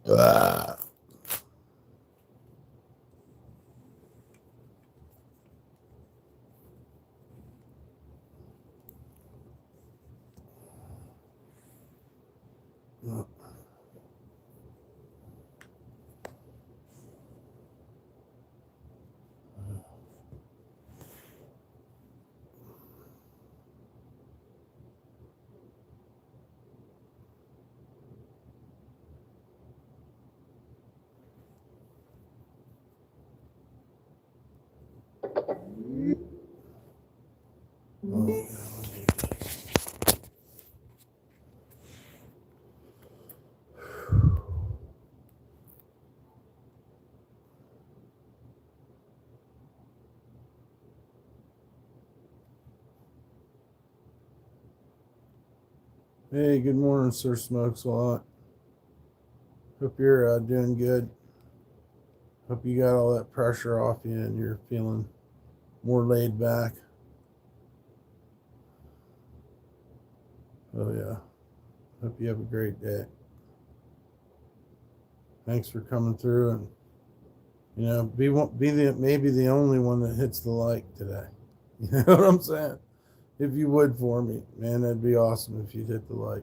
Ah. Hey, good morning, Sir Smokes a lot. Hope you're doing good. Hope you got all that pressure off you and you're feeling more laid back. Oh yeah. Hope you have a great day. Thanks for coming through and be maybe the only one that hits the like today. You know what I'm saying? If you would for me, man, that'd be awesome if you'd hit the like.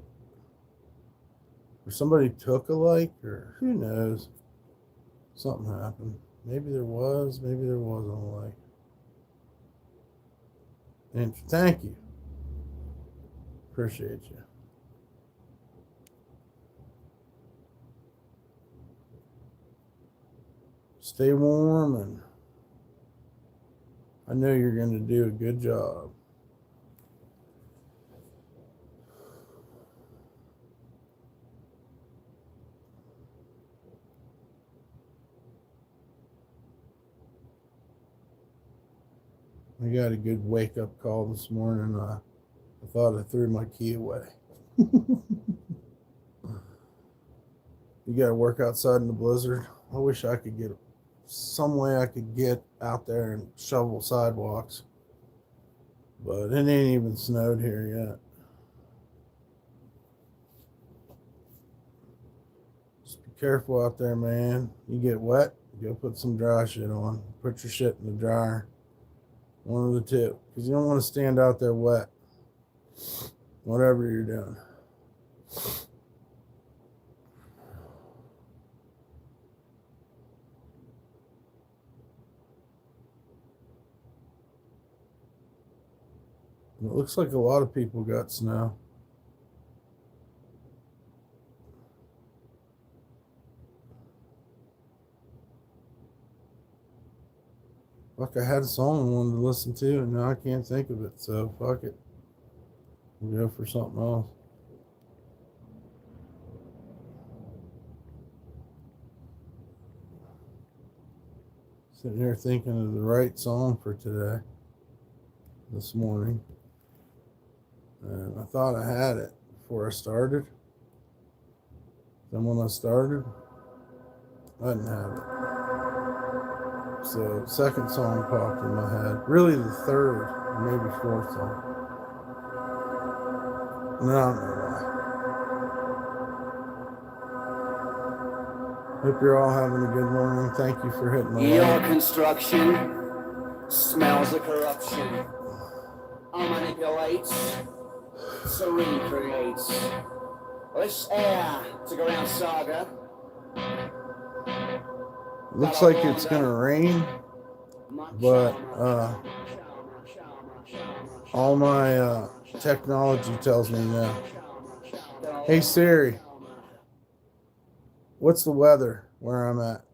Or somebody took a like, or who knows? Something happened. Maybe there wasn't a like. And thank you. Appreciate you. Stay warm, and I know you're going to do a good job. I got a good wake up call this morning. I thought I threw my key away. You got to work outside in the blizzard. I wish I could get some way I could get out there and shovel sidewalks, but it ain't even snowed here yet. Just be careful out there, man. You get wet, go put some dry shit on. Put your shit in the dryer. One of the two, because you don't want to stand out there wet, whatever you're doing. It looks like a lot of people got snow. Fuck, I had a song I wanted to listen to, and now I can't think of it, so fuck it. We'll go for something else. Sitting here thinking of the right song for today, this morning. And I thought I had it before I started. Then when I started, I didn't have it. So second song popped in my head. Really the third, or maybe fourth song. And I don't know why. Hope you're all having a good morning. Thank you for hitting the Your like. construction smells of corruption. I manipulates, so recreates. This air to go around saga. Looks like it's gonna rain, but all my technology tells me no. Hey Siri, what's the weather where I'm at?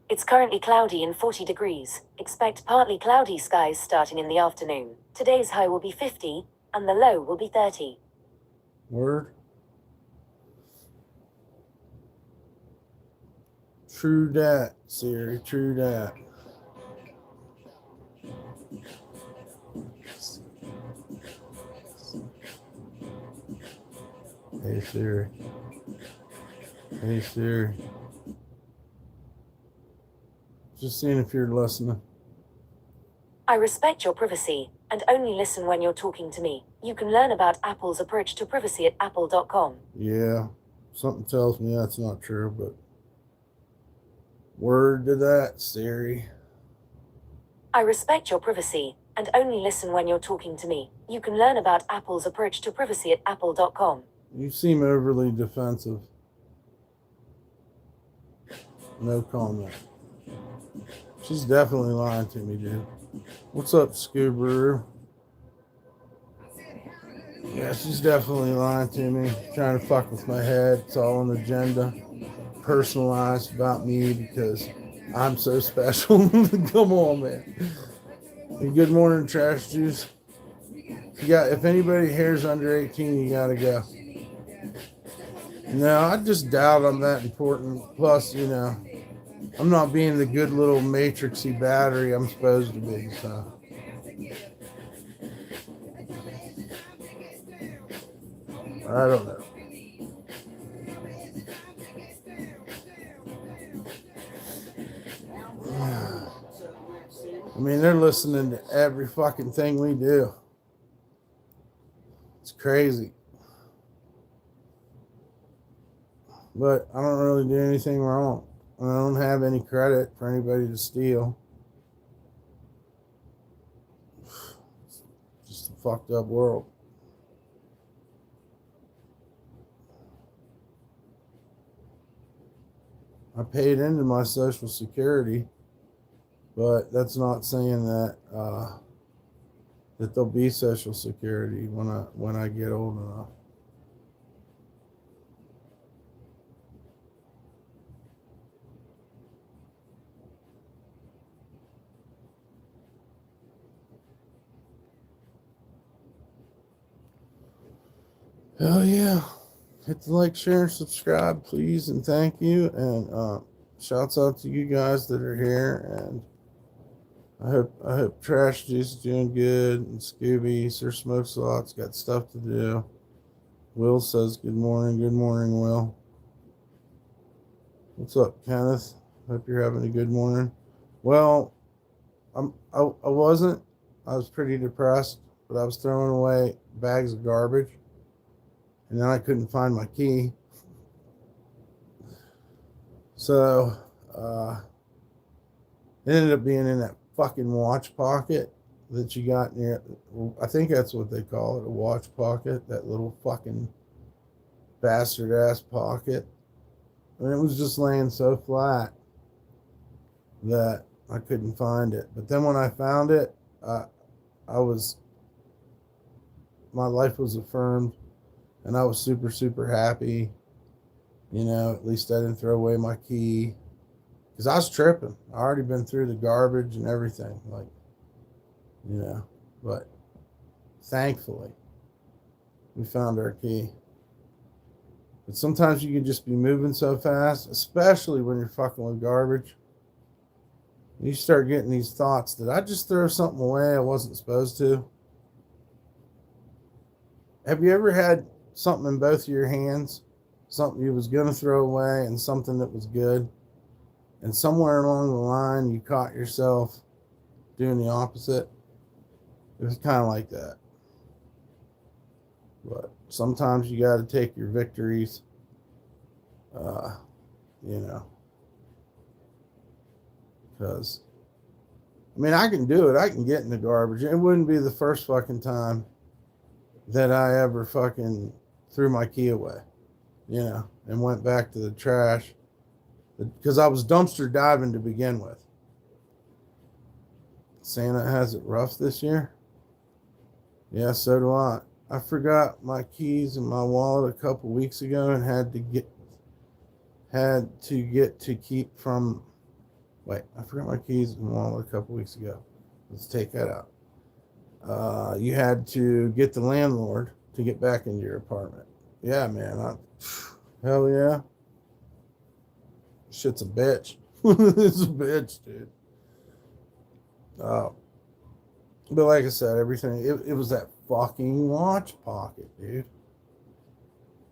It's currently cloudy and 40 degrees. Expect partly cloudy skies starting in the afternoon. Today's high will be 50, and the low will be 30. Word? True dat, Siri, true dat. Hey Siri. Hey Siri. Just seeing if you're listening. I respect your privacy, and only listen when you're talking to me. You can learn about Apple's approach to privacy at apple.com. Yeah. Something tells me that's not true, but word to that, Siri. I respect your privacy and only listen when you're talking to me. You can learn about Apple's approach to privacy at apple.com. You seem overly defensive. No comment. She's definitely lying to me, dude. What's up, Scoober? Yeah, she's definitely lying to me. Trying to fuck with my head. It's all an agenda. Personalized about me because I'm so special. Come on, man. Hey, good morning, Trash Juice. If anybody here's under 18, you gotta go. No, I just doubt I'm that important. Plus, I'm not being the good little matrixy battery I'm supposed to be, so. I don't know. I mean, they're listening to every fucking thing we do. It's crazy. But I don't really do anything wrong. I don't have any credit for anybody to steal. It's just a fucked up world. I paid into my Social Security, but that's not saying that that there'll be Social Security when I get old enough. Hell yeah. Hit the like, share, and subscribe, please, and thank you. And shouts out to you guys that are here. And I hope Trash Juice is doing good. And Scooby, Sir Smokes a lot's got stuff to do. Will says good morning. Good morning, Will. What's up, Kenneth? Hope you're having a good morning. Well, I wasn't. I was pretty depressed, but I was throwing away bags of garbage. And then I couldn't find my key. So, it ended up being in that fucking watch pocket that you got near. I think that's what they call it, a watch pocket. That little fucking bastard ass pocket. And it was just laying so flat that I couldn't find it. But then when I found it, my life was affirmed. And I was super, super happy. At least I didn't throw away my key. Because I was tripping. I already been through the garbage and everything. But thankfully, we found our key. But sometimes you can just be moving so fast, especially when you're fucking with garbage. You start getting these thoughts, did I just throw something away I wasn't supposed to? Have you ever had something in both of your hands, something you was going to throw away and something that was good, and somewhere along the line you caught yourself doing the opposite? It was kind of like that. But sometimes you got to take your victories, because I can do it. I can get in the garbage. It wouldn't be the first fucking time that I ever fucking threw my key away, and went back to the trash because I was dumpster diving to begin with. Santa has it rough this year. Yeah, so do I. I forgot my keys in my wallet a couple weeks ago and had to keep from. Wait, I forgot my keys in my wallet a couple weeks ago. Let's take that out. You had to get the landlord to get back into your apartment. Yeah, man. Hell yeah. Shit's a bitch. It's a bitch, dude. But like I said, everything, it was that fucking watch pocket, dude.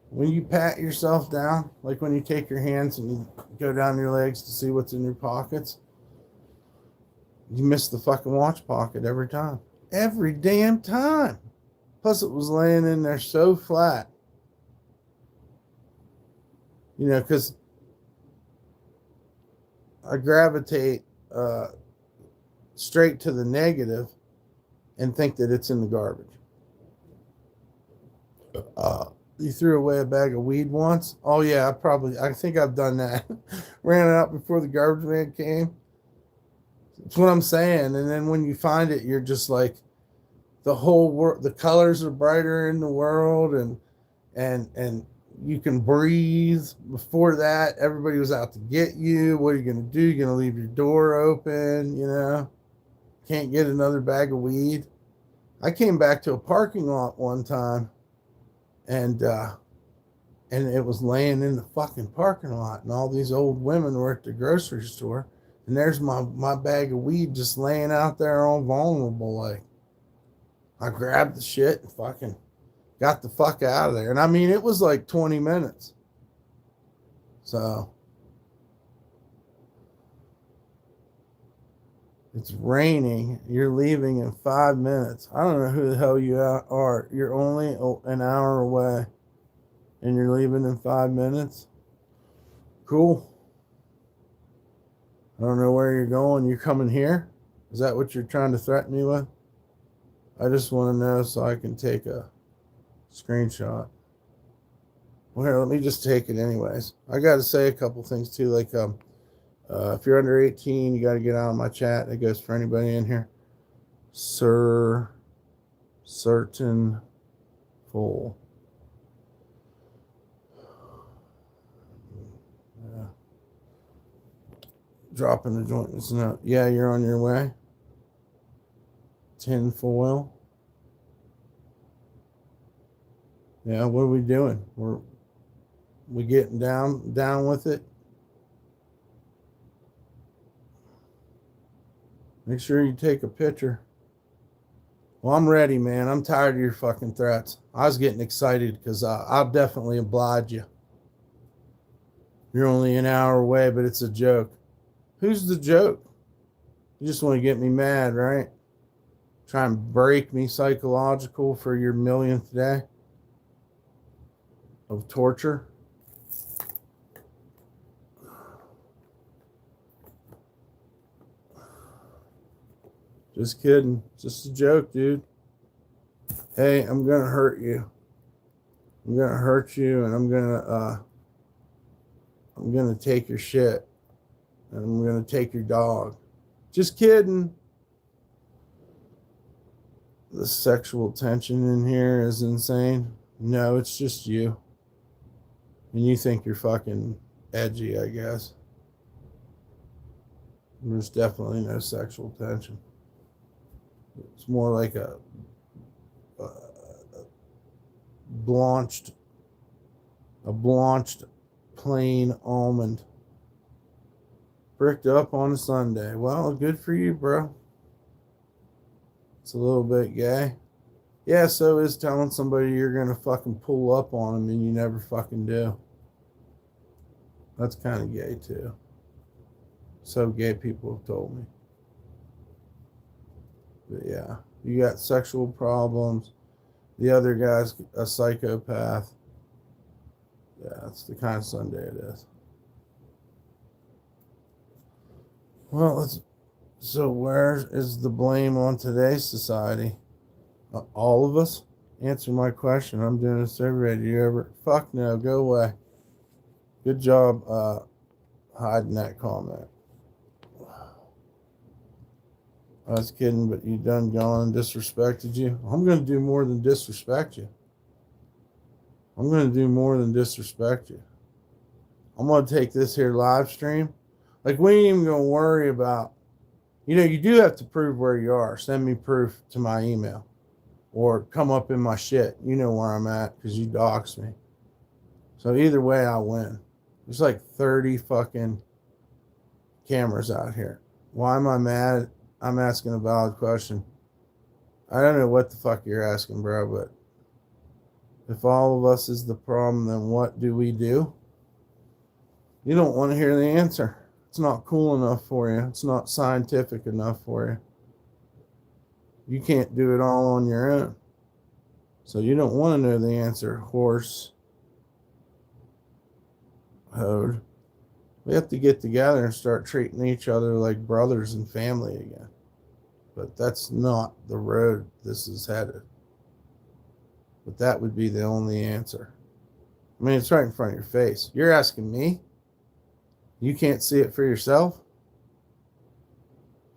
When you pat yourself down, like when you take your hands and you go down your legs to see what's in your pockets, you miss the fucking watch pocket every time. Every damn time. Plus it was laying in there so flat. You know, because I gravitate straight to the negative and think that it's in the garbage. You threw away a bag of weed once? Oh yeah, I think I've done that. Ran it out before the garbage man came. That's what I'm saying. And then when you find it, you're just like, the whole world, the colors are brighter in the world, and you can breathe. Before that, everybody was out to get you. What are you going to do? You're going to leave your door open, you know? Can't get another bag of weed. I came back to a parking lot one time, and it was laying in the fucking parking lot, and all these old women were at the grocery store, and there's my bag of weed just laying out there all vulnerable. Like, I grabbed the shit and fucking got the fuck out of there. And I mean, it was like 20 minutes. So it's raining. You're leaving in 5 minutes. I don't know who the hell you are. You're only an hour away and you're leaving in 5 minutes. Cool. I don't know where you're going. You're coming here? Is that what you're trying to threaten me with? I just want to know so I can take a screenshot. Well, here, let me just take it anyways. I got to say a couple things too. Like, if you're under 18, you got to get out of my chat. That goes for anybody in here. Certain full. Yeah. Dropping the joint. It's not. Yeah, you're on your way. Tin foil. Yeah, what are we doing? We getting down with it. Make sure you take a picture. Well, I'm ready, man. I'm tired of your fucking threats. I was getting excited because I'll definitely oblige you. You're only an hour away, but it's a joke. Who's the joke? You just want to get me mad, right? Try and break me psychological for your millionth day of torture. Just kidding. Just a joke, dude. Hey, I'm gonna hurt you. I'm gonna hurt you, and I'm gonna take your shit, and I'm gonna take your dog. Just kidding. The sexual tension in here is insane. No, it's just you. And you think you're fucking edgy, I guess. There's definitely no sexual tension. It's more like a blanched plain almond bricked up on a Sunday. Well, good for you, bro. It's a little bit gay. Yeah, so is telling somebody you're gonna fucking pull up on them and you never fucking do. That's kind of gay too. So gay people have told me. But yeah, you got sexual problems. The other guy's a psychopath. Yeah, that's the kind of Sunday it is. Well, so where is the blame on today's society? All of us? Answer my question. I'm doing a survey. Do you ever? Fuck no. Go away. Good job hiding that comment. I was kidding, but you done gone and disrespected you. I'm going to do more than disrespect you. I'm going to do more than disrespect you. I'm going to take this here live stream. Like, we ain't even going to worry about, you do have to prove where you are. Send me proof to my email or come up in my shit. You know where I'm at because you doxed me. So either way, I win. There's like 30 fucking cameras out here. Why am I mad? I'm asking a valid question. I don't know what the fuck you're asking, bro, but if all of us is the problem, then what do we do? You don't want to hear the answer. It's not cool enough for you. It's not scientific enough for you. You can't do it all on your own. So you don't want to know the answer, horse. code. We have to get together and start treating each other like brothers and family again. But that's not the road this is headed. But that would be the only answer. I mean, it's right in front of your face. You're asking me? You can't see it for yourself?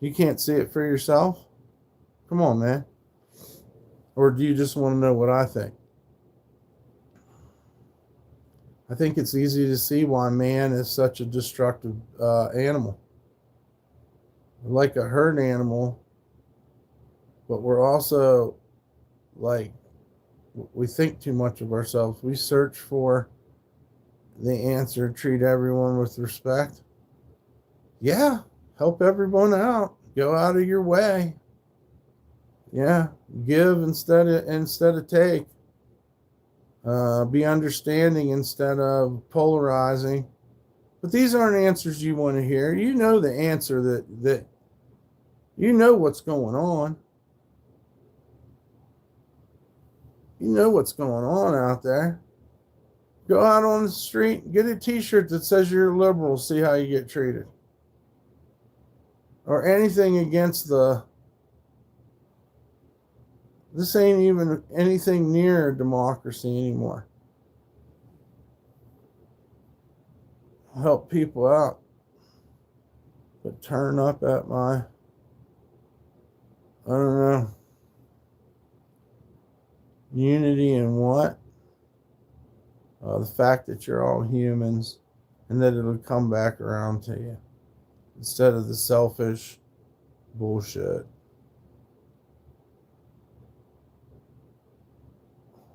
You can't see it for yourself? Come on, man. Or do you just want to know what I think? I think it's easy to see why man is such a destructive animal. We're like a herd animal, but we're also like, we think too much of ourselves. We search for the answer, treat everyone with respect. Yeah, help everyone out. Go out of your way. Yeah, give instead of take. Be understanding instead of polarizing. But these aren't answers you want to hear. You know the answer that you know what's going on. You know what's going on out there. Go out on the street, get a t-shirt that says you're a liberal, see how you get treated. Or anything against this ain't even anything near a democracy anymore. I'll help people out. But turn up at I don't know. Unity in what? The fact that you're all humans and that it'll come back around to you instead of the selfish bullshit.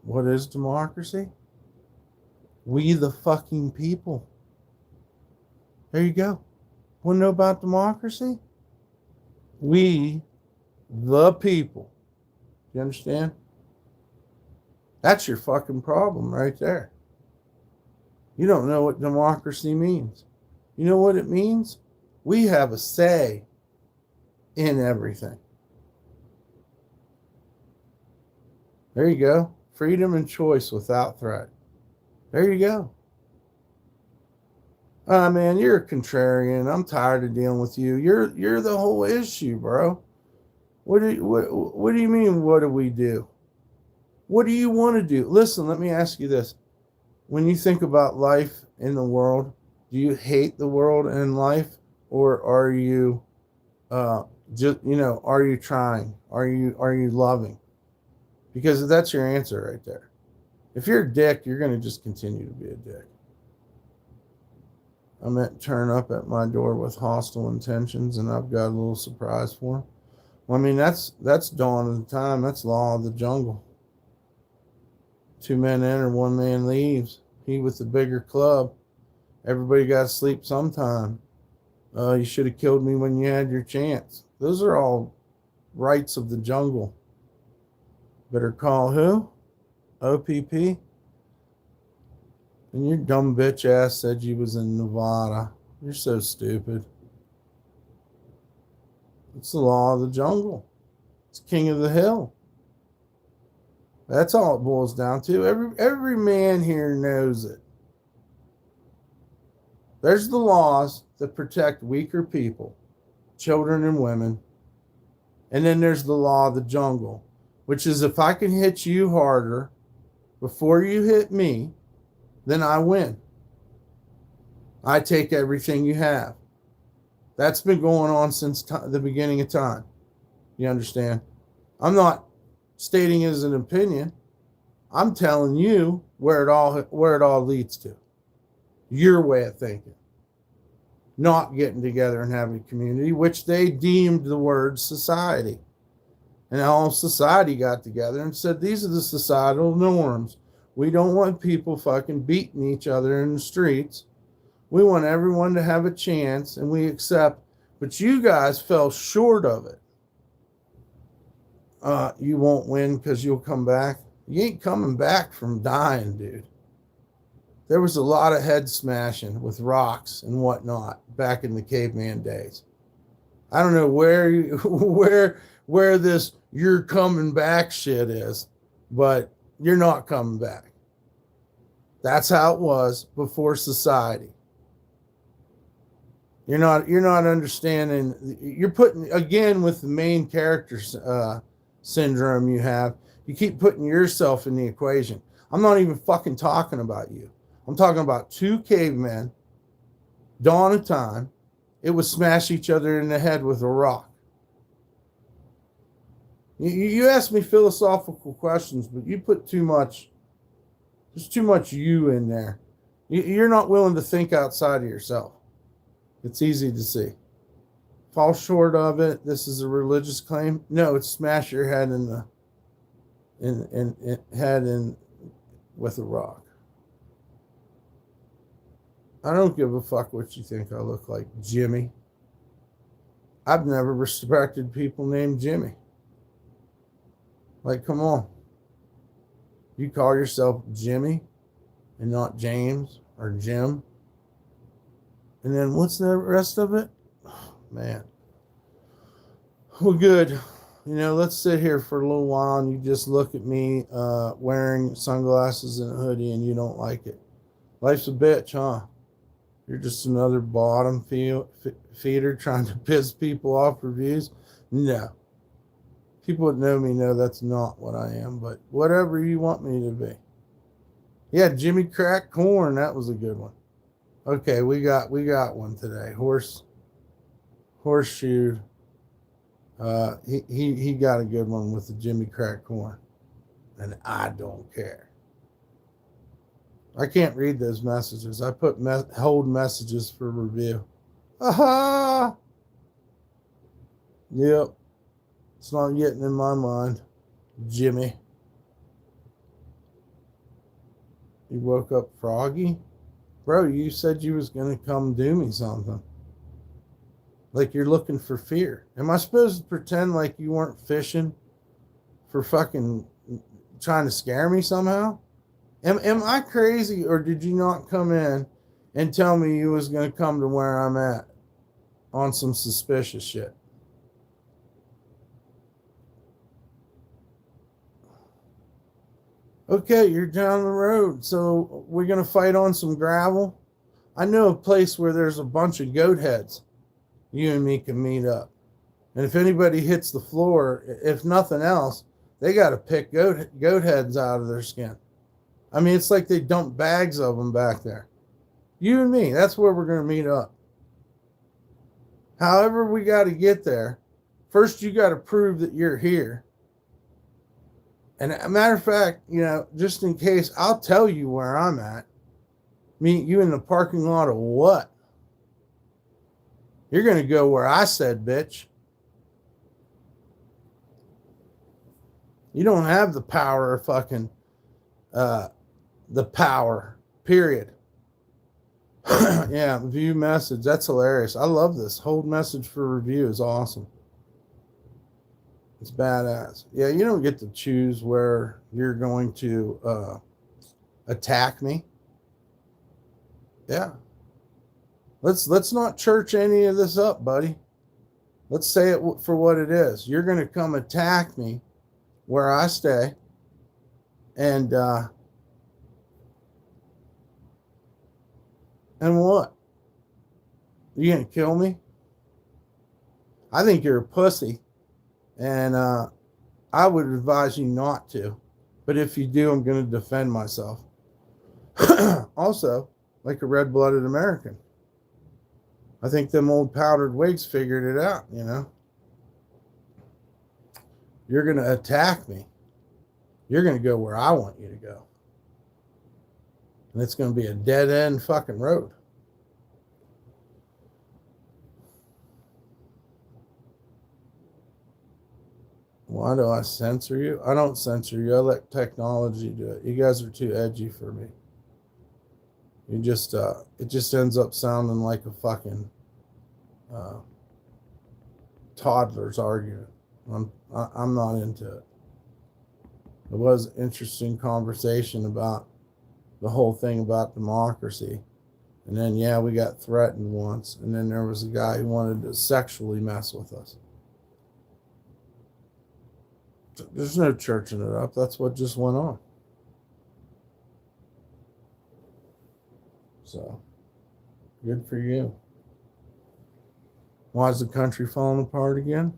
What is democracy? We the fucking people. There you go. Want to know about democracy? We the people. You understand? That's your fucking problem right there. You don't know what democracy means. You know what it means? We have a say in everything. There you go. Freedom and choice without threat. There you go. Man, you're a contrarian. I'm tired of dealing with you. You're the whole issue, bro. What do you mean, what do we do? What do you want to do? Listen, let me ask you this. When you think about life in the world, do you hate the world and life, or are you just, are you trying? Are you loving? Because that's your answer right there. If you're a dick, you're going to just continue to be a dick. I meant turn up at my door with hostile intentions, and I've got a little surprise for him. Well, I mean, that's dawn of the time. That's law of the jungle. 2 men enter, 1 man leaves. He with the bigger club. Everybody got to sleep sometime. You should have killed me when you had your chance. Those are all rights of the jungle. Better call who? OPP? And your dumb bitch ass said you was in Nevada. You're so stupid. It's the law of the jungle. It's king of the hill. That's all it boils down to. Every man here knows it. There's the laws that protect weaker people, children and women. And then there's the law of the jungle, which is if I can hit you harder before you hit me, then I win. I take everything you have. That's been going on since the beginning of time. You understand? I'm not stating it as an opinion. I'm telling you where it all leads to. Your way of thinking. Not getting together and having a community, which they deemed the word society. And all society got together and said, these are the societal norms. We don't want people fucking beating each other in the streets. We want everyone to have a chance, and we accept. But you guys fell short of it. You won't win because you'll come back. You ain't coming back from dying, dude. There was a lot of head smashing with rocks and whatnot back in the caveman days. I don't know where this you're coming back shit is, but you're not coming back. That's how it was before society. You're not understanding. You're putting, again, with the main character syndrome you have. You keep putting yourself in the equation. I'm not even fucking talking about you. I'm talking about two cavemen, dawn of time. It would smash each other in the head with a rock. You ask me philosophical questions, but you put too much. There's too much you in there. You're not willing to think outside of yourself. It's easy to see. Fall short of it. This is a religious claim. No, it's smash your head in the head in with a rock. I don't give a fuck what you think I look like, Jimmy. I've never respected people named Jimmy. Like, come on. You call yourself Jimmy and not James or Jim. And then what's the rest of it? Oh, man. Well, good. Let's sit here for a little while and you just look at me wearing sunglasses and a hoodie and you don't like it. Life's a bitch, huh? You're just another bottom feeder trying to piss people off reviews? No. People that know me know that's not what I am, but whatever you want me to be. Yeah, Jimmy Crack Corn, that was a good one. Okay, we got one today. Horseshoe. He got a good one with the Jimmy Crack Corn. And I don't care. I can't read those messages. I put hold messages for review. Aha! Yep. It's not getting in my mind, Jimmy. You woke up froggy? Bro, you said you was going to come do me something. Like you're looking for fear. Am I supposed to pretend like you weren't fishing for fucking trying to scare me somehow? Am I crazy, or did you not come in and tell me you was going to come to where I'm at on some suspicious shit? Okay, you're down the road, so we're going to fight on some gravel. I know a place where there's a bunch of goat heads. You and me can meet up. And if anybody hits the floor, if nothing else, they got to pick goat heads out of their skin. I mean, it's like they dump bags of them back there. You and me, that's where we're going to meet up. However we got to get there, first you got to prove that you're here. And a matter of fact, just in case, I'll tell you where I'm at. Meet you in the parking lot of what? You're going to go where I said, bitch. You don't have the power of fucking, the power, period. Yeah, view message. That's hilarious. I love this. Hold message for review is awesome. It's badass. Yeah, you don't get to choose where you're going to attack me. Yeah. Let's not church any of this up, buddy. Let's say it for what it is. You're going to come attack me where I stay. And what? You going to kill me? I think you're a pussy. And I would advise you not to. But if you do, I'm going to defend myself. Also, like a red-blooded American. I think them old powdered wigs figured it out, You're going to attack me. You're going to go where I want you to go. And it's going to be a dead-end fucking road. Why do I censor you? I don't censor you. I let technology do it. You guys are too edgy for me. You just, it just ends up sounding like a fucking toddler's argument. I'm not into it. It was an interesting conversation about the whole thing about democracy. And then, yeah, we got threatened once. And then there was a guy who wanted to sexually mess with us. There's no churching it up. That's what just went on. So, good for you. Why is the country falling apart again?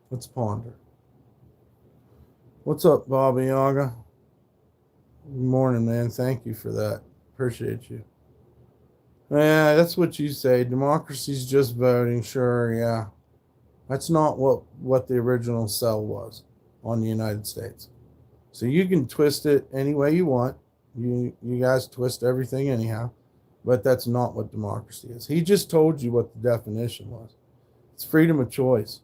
Let's ponder. What's up, Bobby Yaga? Good morning, man. Thank you for that. Appreciate you. Yeah, that's what you say. Democracy's just voting. Sure, yeah. That's not what the original sell was on the United States. So you can twist it any way you want. You guys twist everything anyhow. But that's not what democracy is. He just told you what the definition was. It's freedom of choice.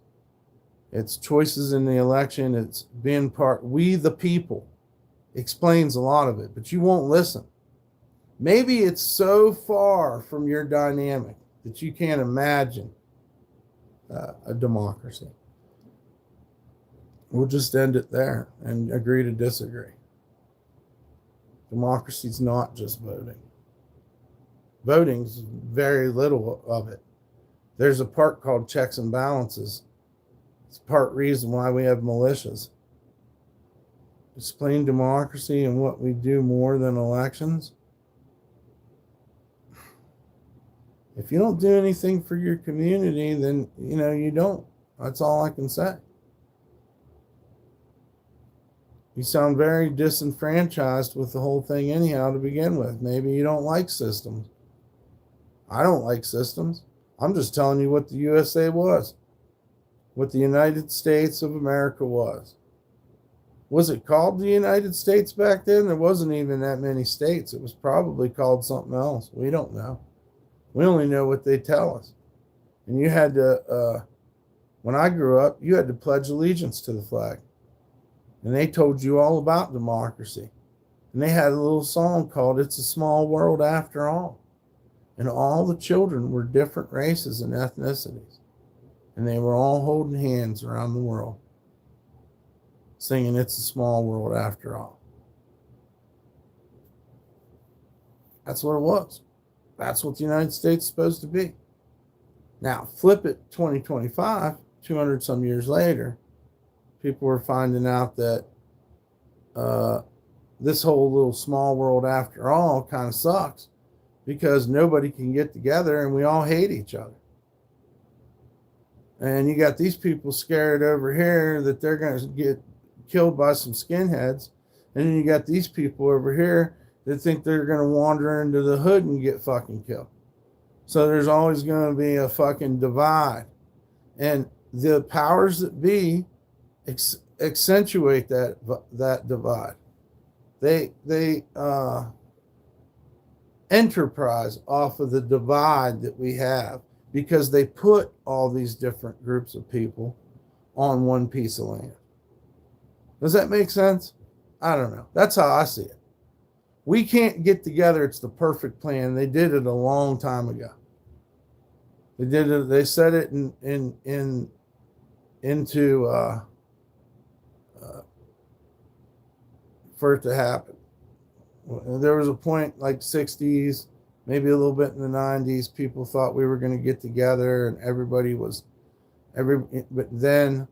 It's choices in the election. It's being part. We the people explains a lot of it, but you won't listen. Maybe it's so far from your dynamic that you can't imagine a democracy. We'll just end it there and agree to disagree. Democracy's not just voting. Voting's very little of it. There's a part called checks and balances. It's part reason why we have militias. Explain democracy and what we do more than elections. If you don't do anything for your community, then, you don't. That's all I can say. You sound very disenfranchised with the whole thing anyhow to begin with. Maybe you don't like systems. I don't like systems. I'm just telling you what the USA was. What the United States of America was. Was it called the United States back then? There wasn't even that many states. It was probably called something else. We don't know. We only know what they tell us. And you had to, when I grew up, you had to pledge allegiance to the flag. And they told you all about democracy. And they had a little song called It's a Small World After All. And all the children were different races and ethnicities. And they were all holding hands around the world, singing It's a Small World After All. That's what it was. That's what the United States is supposed to be. Now, flip it 2025, 200 some years later, people are finding out that this whole little small world after all kind of sucks because nobody can get together and we all hate each other. And you got these people scared over here that they're going to get killed by some skinheads. And then you got these people over here that think they're going to wander into the hood and get fucking killed. So there's always going to be a fucking divide. And the powers that be accentuate that divide. They enterprise off of the divide that we have because they put all these different groups of people on one piece of land. Does that make sense? I don't know. That's how I see it. We can't get together. It's the perfect plan. They did it a long time ago. They did it. They set it into for it to happen. There was a point like 60s, maybe a little bit in the 90s, people thought we were going to get together and but then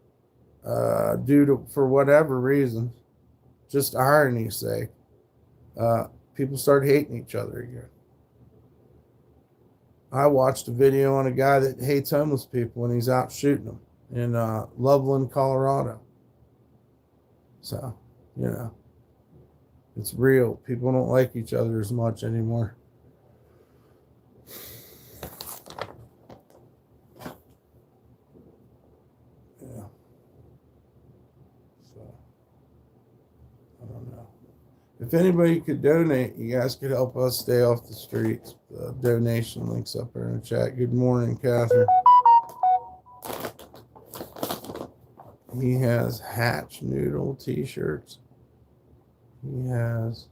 for whatever reason, just irony's sake, people started hating each other again. I watched a video on a guy that hates homeless people and he's out shooting them in Loveland, Colorado. So, it's real. People don't like each other as much anymore. Yeah. So, I don't know. If anybody could donate, you guys could help us stay off the streets. The donation links up there in the chat. Good morning, Catherine. He has Hatch Noodle t-shirts. He has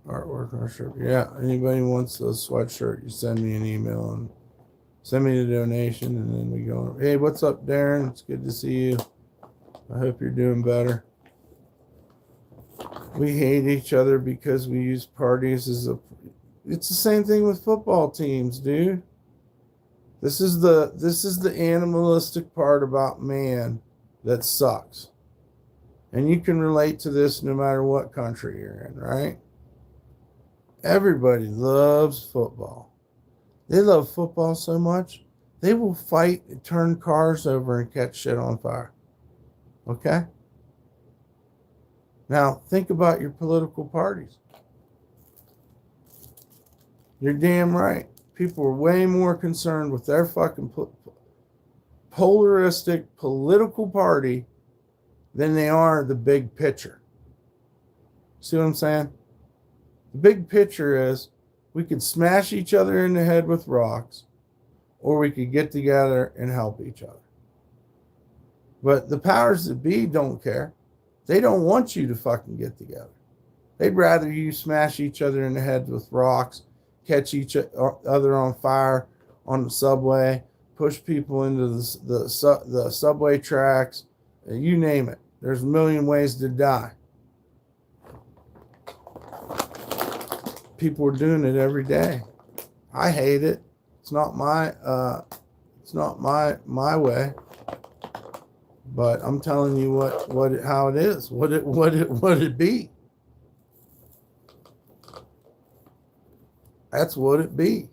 artwork on our shirt. Yeah, anybody wants a sweatshirt, you send me an email and send me the donation, and then we go. Hey, what's up, Darren? It's good to see you. I hope you're doing better. We hate each other because we use parties as a... It's the same thing with football teams, dude. This is the animalistic part about man that sucks. And you can relate to this no matter what country you're in, right? Everybody loves football. They love football so much, they will fight and turn cars over and catch shit on fire. Okay? Now, think about your political parties. You're damn right. People are way more concerned with their fucking polaristic political party than they are the big picture. See what I'm saying? The big picture is we could smash each other in the head with rocks, or we could get together and help each other. But the powers that be don't care. They don't want you to fucking get together. They'd rather you smash each other in the head with rocks, catch each other on fire on the subway, push people into the subway tracks, you name it. There's a million ways to die. People are doing it every day. I hate it. It's not my way. But I'm telling you how it is. What it be. That's what it be.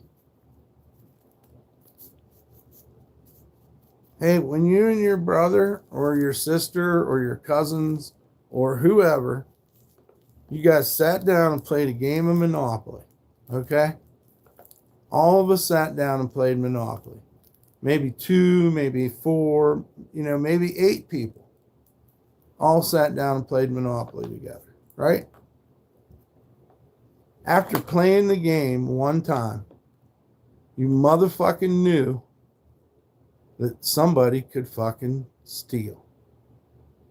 Hey, when you and your brother or your sister or your cousins or whoever, you guys sat down and played a game of Monopoly, okay? All of us sat down and played Monopoly. Maybe 2, maybe 4, maybe 8 people all sat down and played Monopoly together, right? After playing the game one time, you motherfucking knew that somebody could fucking steal,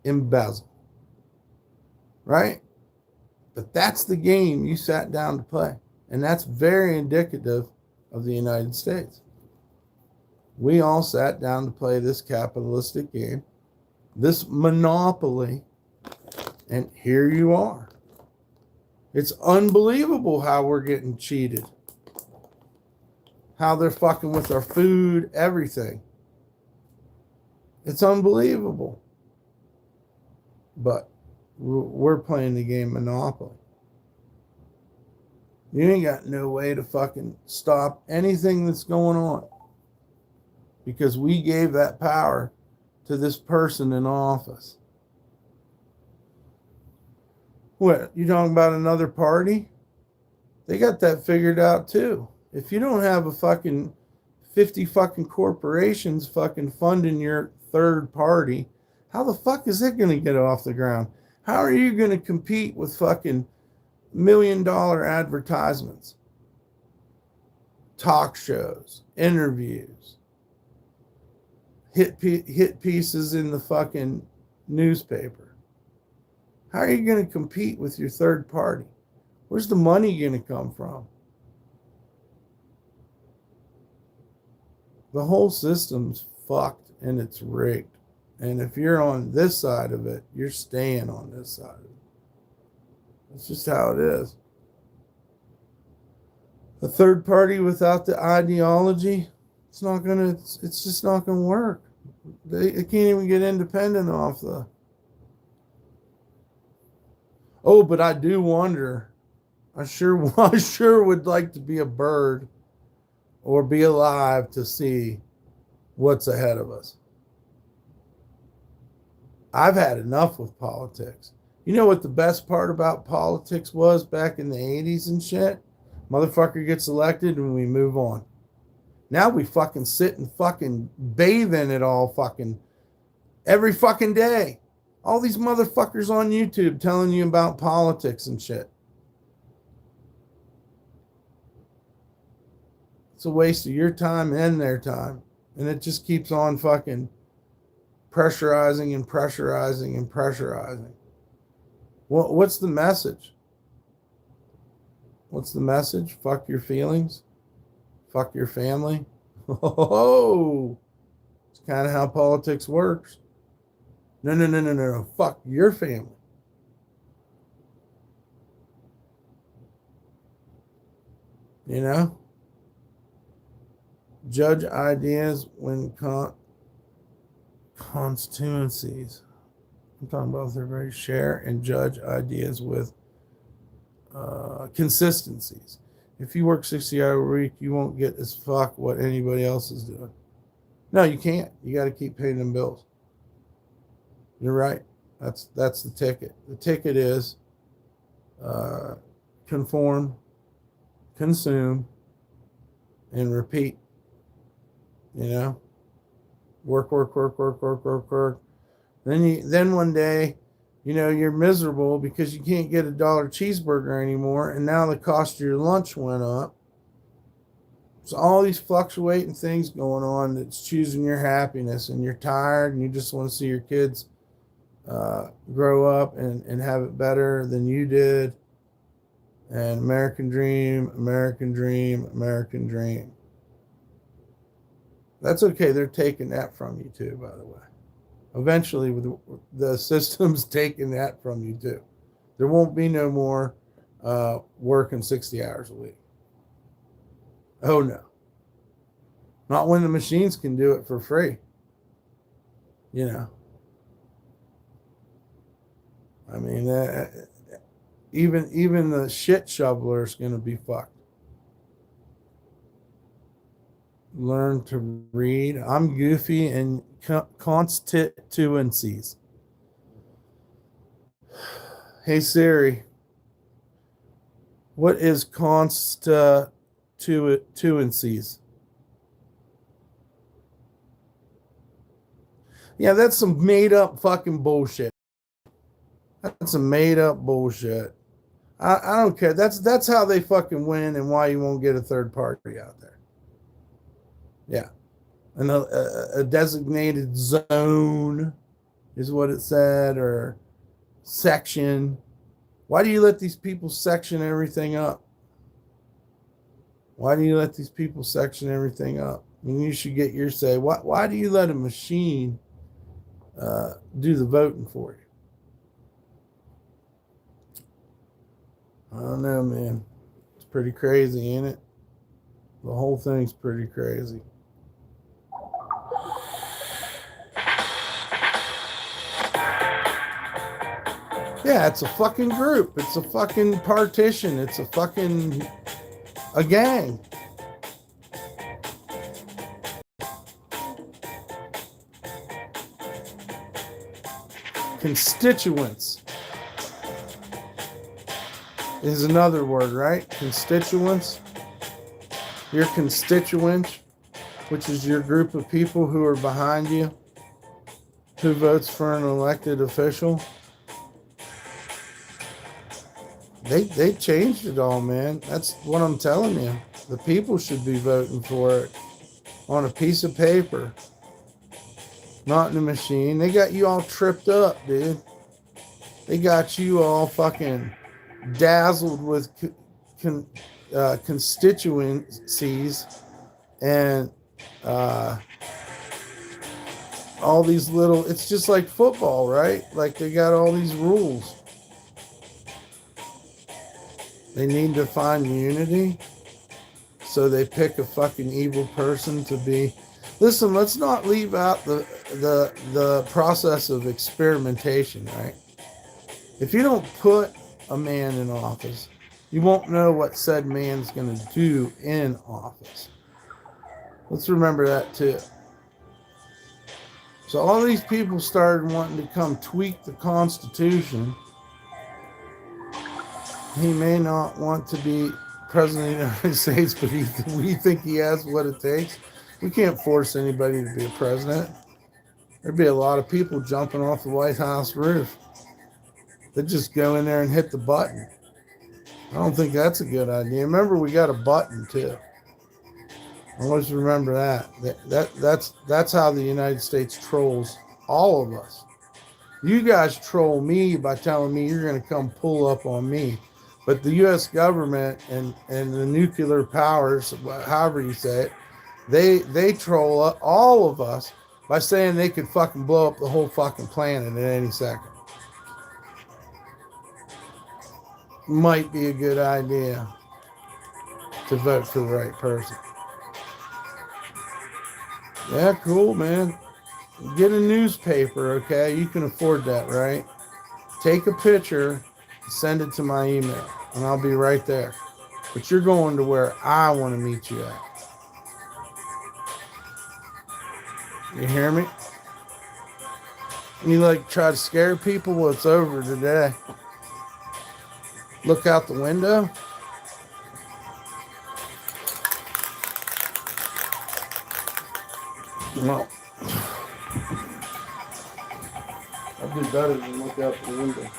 embezzle, right? But that's the game you sat down to play. And that's very indicative of the United States. We all sat down to play this capitalistic game, this monopoly, and here you are. It's unbelievable how we're getting cheated. How they're fucking with our food, everything. It's unbelievable. But we're playing the game Monopoly. You ain't got no way to fucking stop anything that's going on. Because we gave that power to this person in office. What, you talking about another party? They got that figured out too. If you don't have a fucking 50 fucking corporations fucking funding your third party, how the fuck is it going to get off the ground? How are you going to compete with fucking $1 million advertisements, talk shows, interviews, hit pieces in the fucking newspaper? How are you going to compete with your third party? Where's the money going to come from? The whole system's fucked and it's rigged. And if you're on this side of it, you're staying on this side of it. That's just how it is. A third party without the ideology, it's just not gonna work. They can't even get independent off the. Oh, but I do wonder. I sure would like to be a bird or be alive to see what's ahead of us. I've had enough with politics. You know what the best part about politics was back in the 80s and shit? Motherfucker gets elected and we move on. Now we fucking sit and fucking bathe in it all fucking every fucking day. All these motherfuckers on YouTube telling you about politics and shit. It's a waste of your time and their time. And it just keeps on fucking pressurizing and pressurizing and pressurizing. What's the message? What's the message? Fuck your feelings. Fuck your family. Oh, it's kind of how politics works. No. Fuck your family. You know? Judge ideas when constituencies. I'm talking about if they're very share and judge ideas with consistencies. If you work 60 hours a week, you won't get as fuck what anybody else is doing. No, you can't. You got to keep paying them bills. You're right. That's the ticket. The ticket is conform, consume, and repeat. You know, work. Then one day, you know, you're miserable because you can't get $1 cheeseburger anymore, and now the cost of your lunch went up. So all these fluctuating things going on that's choosing your happiness, and you're tired and you just want to see your kids grow up and have it better than you did. And American dream, American dream, American dream. That's okay. They're taking that from you too, by the way. Eventually, the system's taking that from you too. There won't be no more working 60 hours a week. Oh no. Not when the machines can do it for free. You know. I mean, even the shit shoveler is going to be fucked. Learn to read. I'm goofy and constituencies. Hey Siri, what is constituencies? Yeah, that's some made up fucking bullshit. That's some made up bullshit. I don't care. That's how they fucking win, and why you won't get a third party out there. Yeah. And a designated zone is what it said, or section. Why do you let these people section everything up? Why do you let these people section everything up? I mean, you should get your say. Why do you let a machine do the voting for you? I don't know, man. It's pretty crazy, ain't it? The whole thing's pretty crazy. Yeah, it's a fucking group. It's a fucking partition. It's a fucking gang. Constituents is another word, right? Constituents. Your constituent, which is your group of people who are behind you, who votes for an elected official. They changed it all, man. That's what I'm telling you. The people should be voting for it on a piece of paper, not in a machine. They got you all tripped up, dude. They got you all fucking dazzled with constituencies and all these little. It's just like football, right? Like they got all these rules. They need to find unity, so they pick a fucking evil person to be. Listen, let's not leave out the process of experimentation, right? If you don't put a man in office, you won't know what said man's going to do in office. Let's remember that too. So all these people started wanting to come tweak the Constitution. He may not want to be president of the United States, but we think he has what it takes. We can't force anybody to be a president. There'd be a lot of people jumping off the White House roof. They'd just go in there and hit the button. I don't think that's a good idea. Remember, we got a button too. Always remember that. That's how the United States trolls all of us. You guys troll me by telling me you're going to come pull up on me. But the U.S. government and the nuclear powers, however you say it, they troll all of us by saying they could fucking blow up the whole fucking planet at any second. Might be a good idea to vote for the right person. Yeah, cool, man. Get a newspaper, okay? You can afford that, right? Take a picture, send it to my email, and I'll be right there. But you're going to where I want to meet you at. You hear me? And you like try to scare people? Well, it's over today. Look out the window. No. I'd do better than look out the window.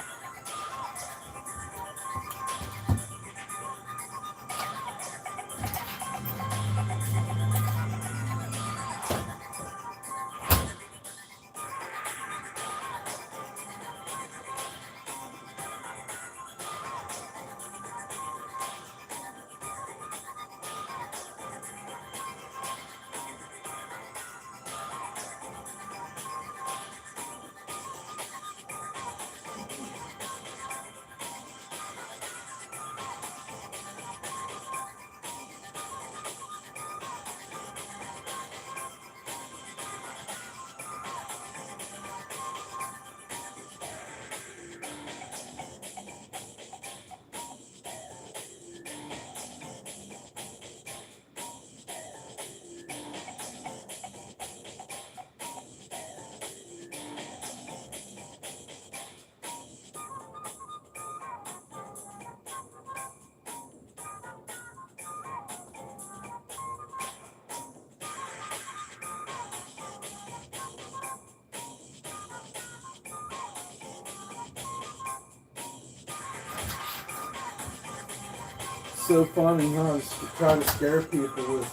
So funny, huh? Try to scare people with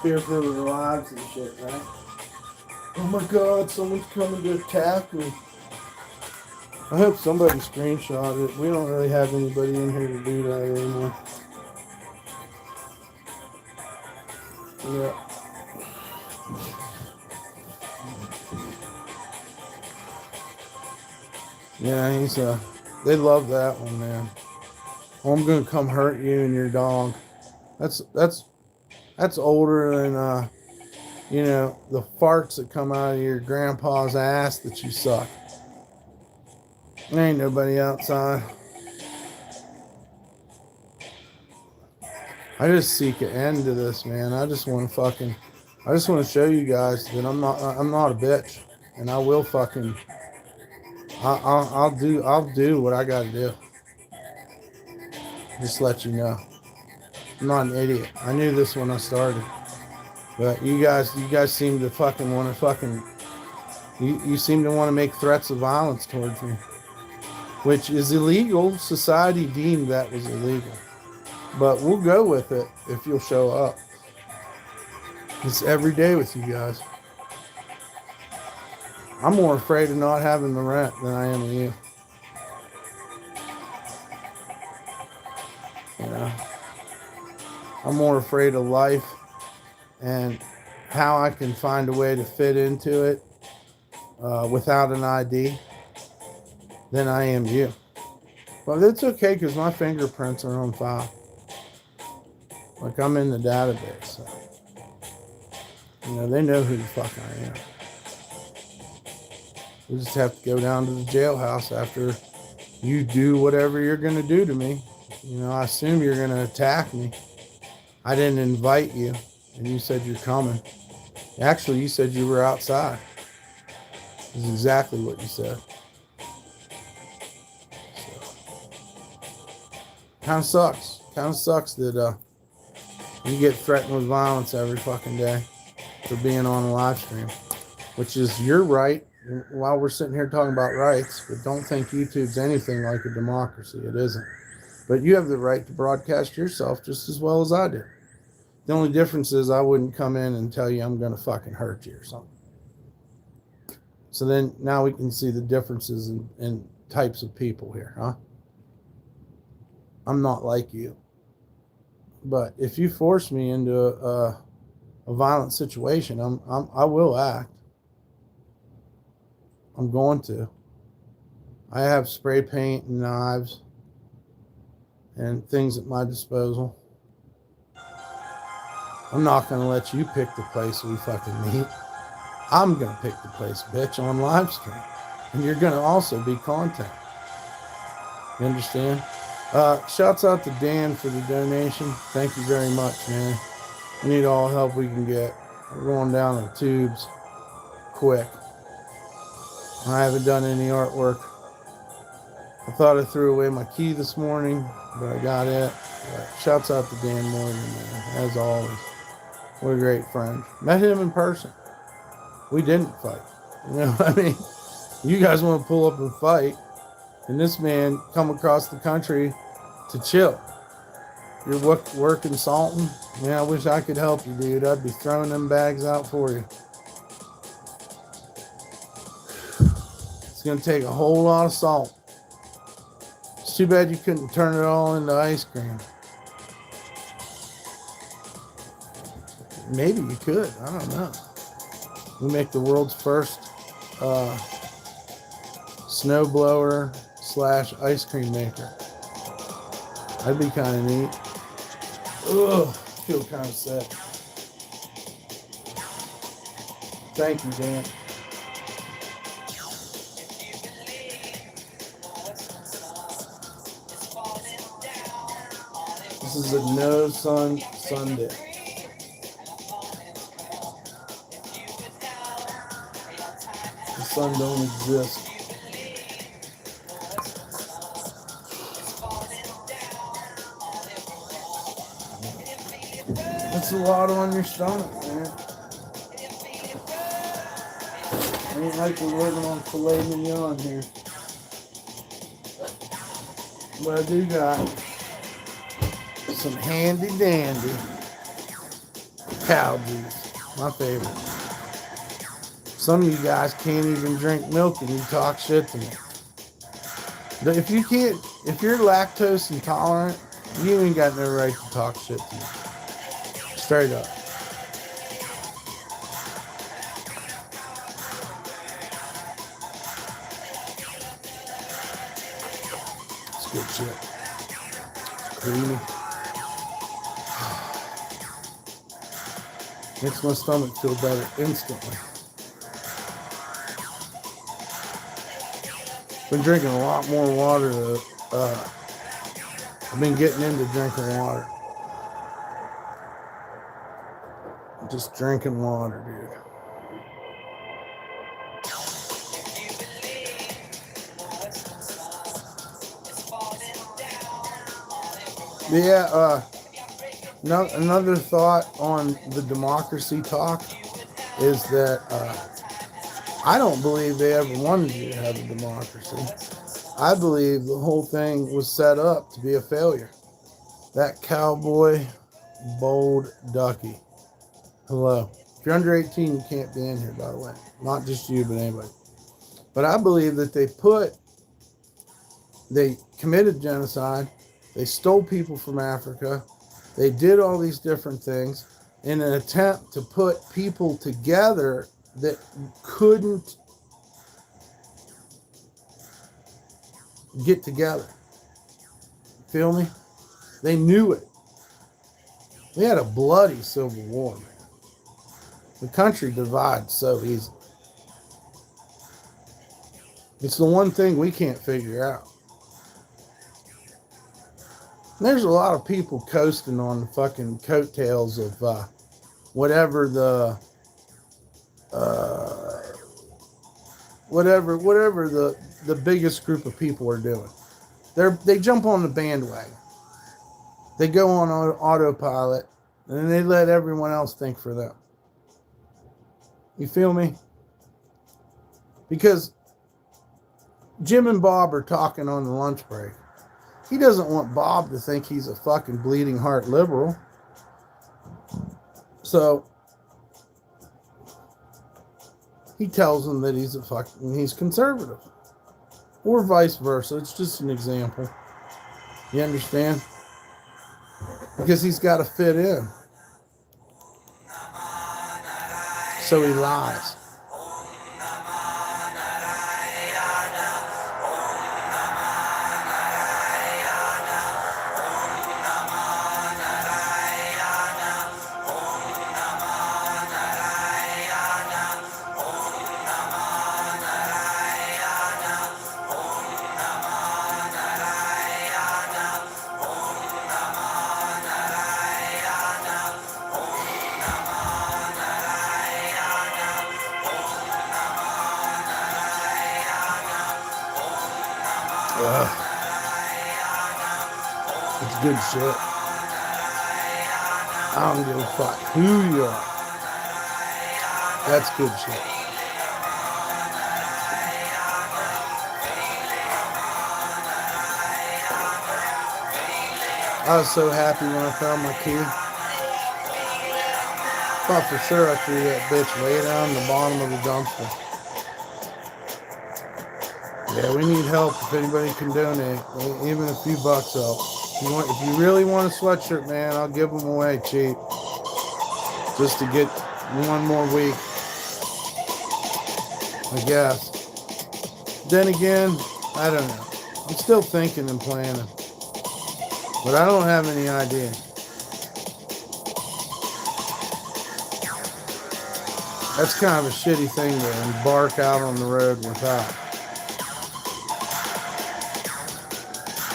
fear for their lives and shit, right? Oh my God, someone's coming to attack me. I hope somebody screenshot it. We don't really have anybody in here to do that anymore. Yeah. Yeah, he's they love that one, man. Oh, I'm gonna come hurt you and your dog. That's older than you know, the farts that come out of your grandpa's ass that you suck. There ain't nobody outside. I just seek an end to this, man. I just want to show you guys that I'm not a bitch, and I will fucking, I'll do what I gotta do. Just let you know. I'm not an idiot. I knew this when I started. But you guys seem to fucking want to you seem to want to make threats of violence towards me, which is illegal. Society deemed that was illegal. But we'll go with it if you'll show up. It's every day with you guys. I'm more afraid of not having the rent than I am of you. You know? I'm more afraid of life and how I can find a way to fit into it without an ID than I am you. But it's okay because my fingerprints are on file. Like, I'm in the database. So, you know, they know who the fuck I am. We just have to go down to the jailhouse after you do whatever you're going to do to me. You know, I assume you're going to attack me. I didn't invite you, and you said you're coming. Actually, you said you were outside. This is exactly what you said. So, kind of sucks. Kind of sucks that you get threatened with violence every fucking day for being on a live stream, which is your right. While we're sitting here talking about rights, but don't think YouTube's anything like a democracy. It isn't. But you have the right to broadcast yourself just as well as I do. The only difference is I wouldn't come in and tell you I'm going to fucking hurt you or something. So then now we can see the differences in types of people here, huh? I'm not like you. But if you force me into a violent situation, I will act. I'm going to. I have spray paint and knives and things at my disposal. I'm not going to let you pick the place we fucking meet. I'm going to pick the place, bitch, on live stream. And you're going to also be content. You understand? Shouts out to Dan for the donation. Thank you very much, man. We need all help we can get. We're going down the tubes quick. I haven't done any artwork. I thought I threw away my key this morning, but I got it. Shouts out to Dan Morgan, man, as always. What a great friend. Met him in person. We didn't fight. You know what I mean? You guys want to pull up and fight, and this man come across the country to chill. You're working salting? Man, I wish I could help you, dude. I'd be throwing them bags out for you. It's going to take a whole lot of salt. It's too bad you couldn't turn it all into ice cream. Maybe you could. I don't know. We make the world's first snowblower / ice cream maker. That'd be kind of neat. Ugh, I feel kind of sick. Thank you, Dan. This is a no sun Sunday. The sun don't exist. That's a lot on your stomach, man. Ain't like we're working on filet mignon here. But I do got some handy dandy cow juice. My favorite. Some of you guys can't even drink milk and you talk shit to me. But if you're lactose intolerant, you ain't got no right to talk shit to me. Straight up. It's good shit. It's creamy. Makes my stomach feel better instantly. Been drinking a lot more water. I've been getting into drinking water. Just drinking water, dude. Yeah, another thought on the democracy talk is that I don't believe they ever wanted you to have a democracy. I believe the whole thing was set up to be a failure. That cowboy, bold ducky. Hello. If you're under 18, you can't be in here, by the way. Not just you, but anybody. But I believe that they committed genocide. They stole people from Africa. They did all these different things in an attempt to put people together that couldn't get together. Feel me? They knew it. We had a bloody civil war, man. The country divides so easily. It's the one thing we can't figure out. There's a lot of people coasting on the fucking coattails of whatever the biggest group of people are doing. They jump on the bandwagon. They go on autopilot, and then they let everyone else think for them. You feel me? Because Jim and Bob are talking on the lunch break. He doesn't want Bob to think he's a fucking bleeding heart liberal. So he tells him that he's conservative. Or vice versa. It's just an example. You understand? Because he's got to fit in. So he lies. good shit. I don't give a fuck who you are. That's good shit. I was so happy when I found my key. Thought for sure I threw that bitch way down the bottom of the dumpster. Yeah, we need help. If anybody can donate, even a few bucks help. If you really want a sweatshirt, man, I'll give them away cheap. Just to get one more week, I guess. Then again, I don't know. I'm still thinking and planning. But I don't have any idea. That's kind of a shitty thing to embark out on the road without.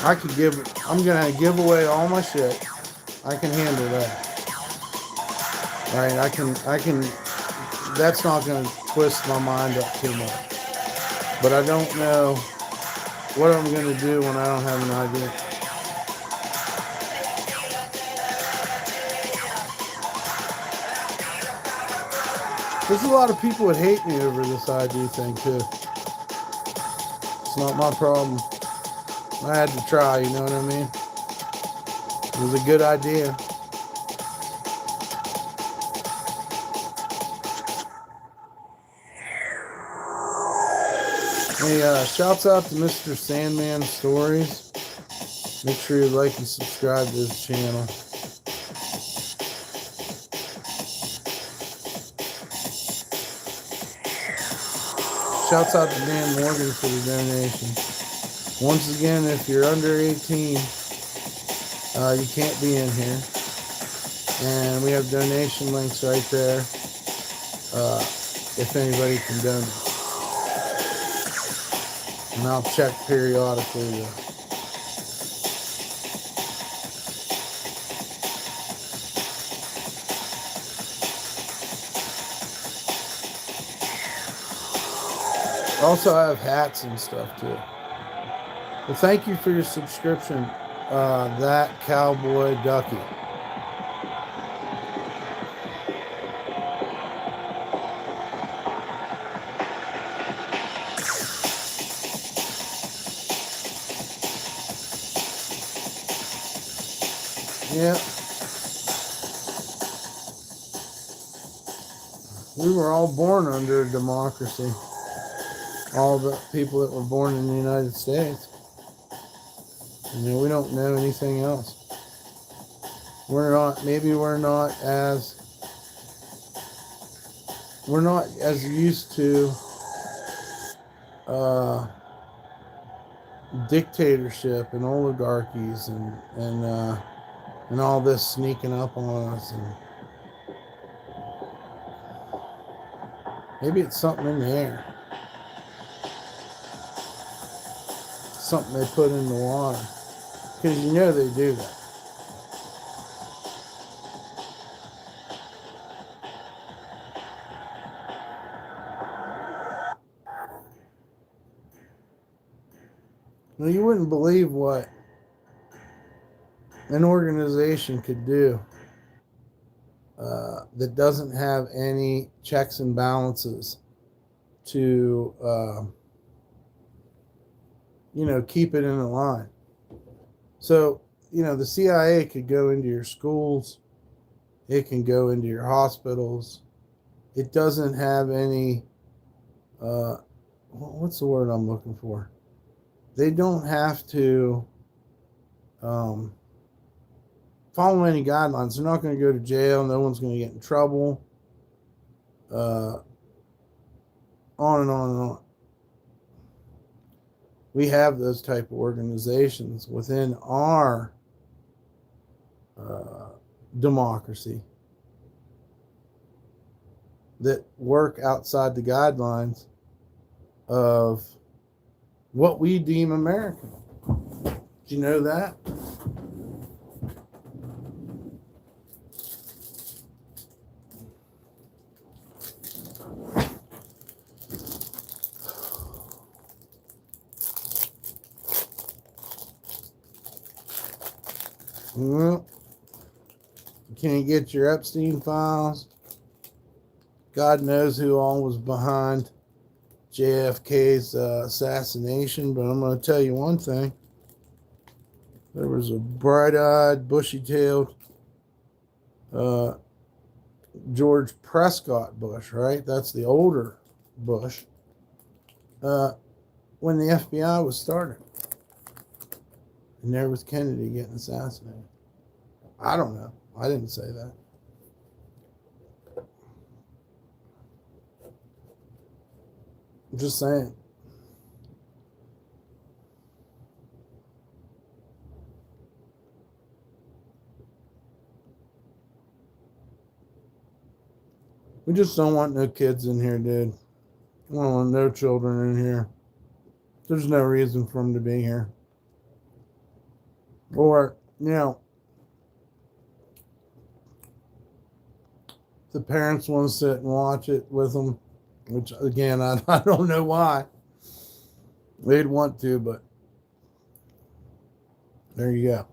I'm going to give away all my shit. I can handle that. Right? I can, that's not going to twist my mind up too much. But I don't know what I'm going to do when I don't have an idea. There's a lot of people that hate me over this ID thing too. It's not my problem. I had to try, you know what I mean? It was a good idea. Hey, shouts out to Mr. Sandman Stories. Make sure you like and subscribe to his channel. Shouts out to Dan Morgan for the donation. Once again, if you're under 18, you can't be in here. And we have donation links right there if anybody can donate. And I'll check periodically. Also, I have hats and stuff too. Well, thank you for your subscription, that Cowboy Ducky. Yeah. We were all born under a democracy. All the people that were born in the United States. You know, we don't know anything else. Maybe we're not as used to dictatorship and oligarchies and all this sneaking up on us, and maybe it's something in the air. Something they put in the water. Because you know they do that. Well, you wouldn't believe what an organization could do that doesn't have any checks and balances to, keep it in a line. So, the CIA could go into your schools. It can go into your hospitals. It doesn't have any, what's the word I'm looking for? They don't have to follow any guidelines. They're not going to go to jail. No one's going to get in trouble. On and on and on. We have those type of organizations within our democracy that work outside the guidelines of what we deem American. Do you know that? Well, you can't get your Epstein files. God knows who all was behind JFK's assassination, but I'm going to tell you one thing. There was a bright-eyed, bushy-tailed George Prescott Bush, right? That's the older Bush. When the FBI was started. And there was Kennedy getting assassinated. I don't know. I didn't say that. I'm just saying. We just don't want no kids in here, dude. We don't want no children in here. There's no reason for them to be here. Or, you know, the parents want to sit and watch it with them, which, again, I don't know why. They'd want to, but there you go.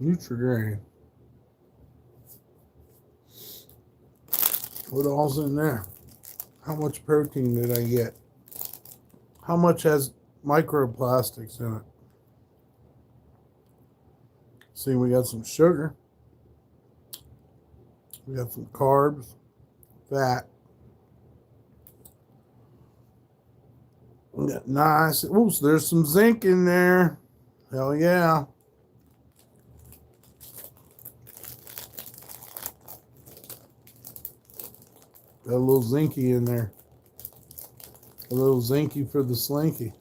Nutrigrain. What all's in there? How much protein did I get? How much has microplastics in it? See, we got some sugar. We got some carbs, fat. We got nice. Ooh, so there's some zinc in there. Hell yeah. Got a little zinky in there. A little zinky for the slinky.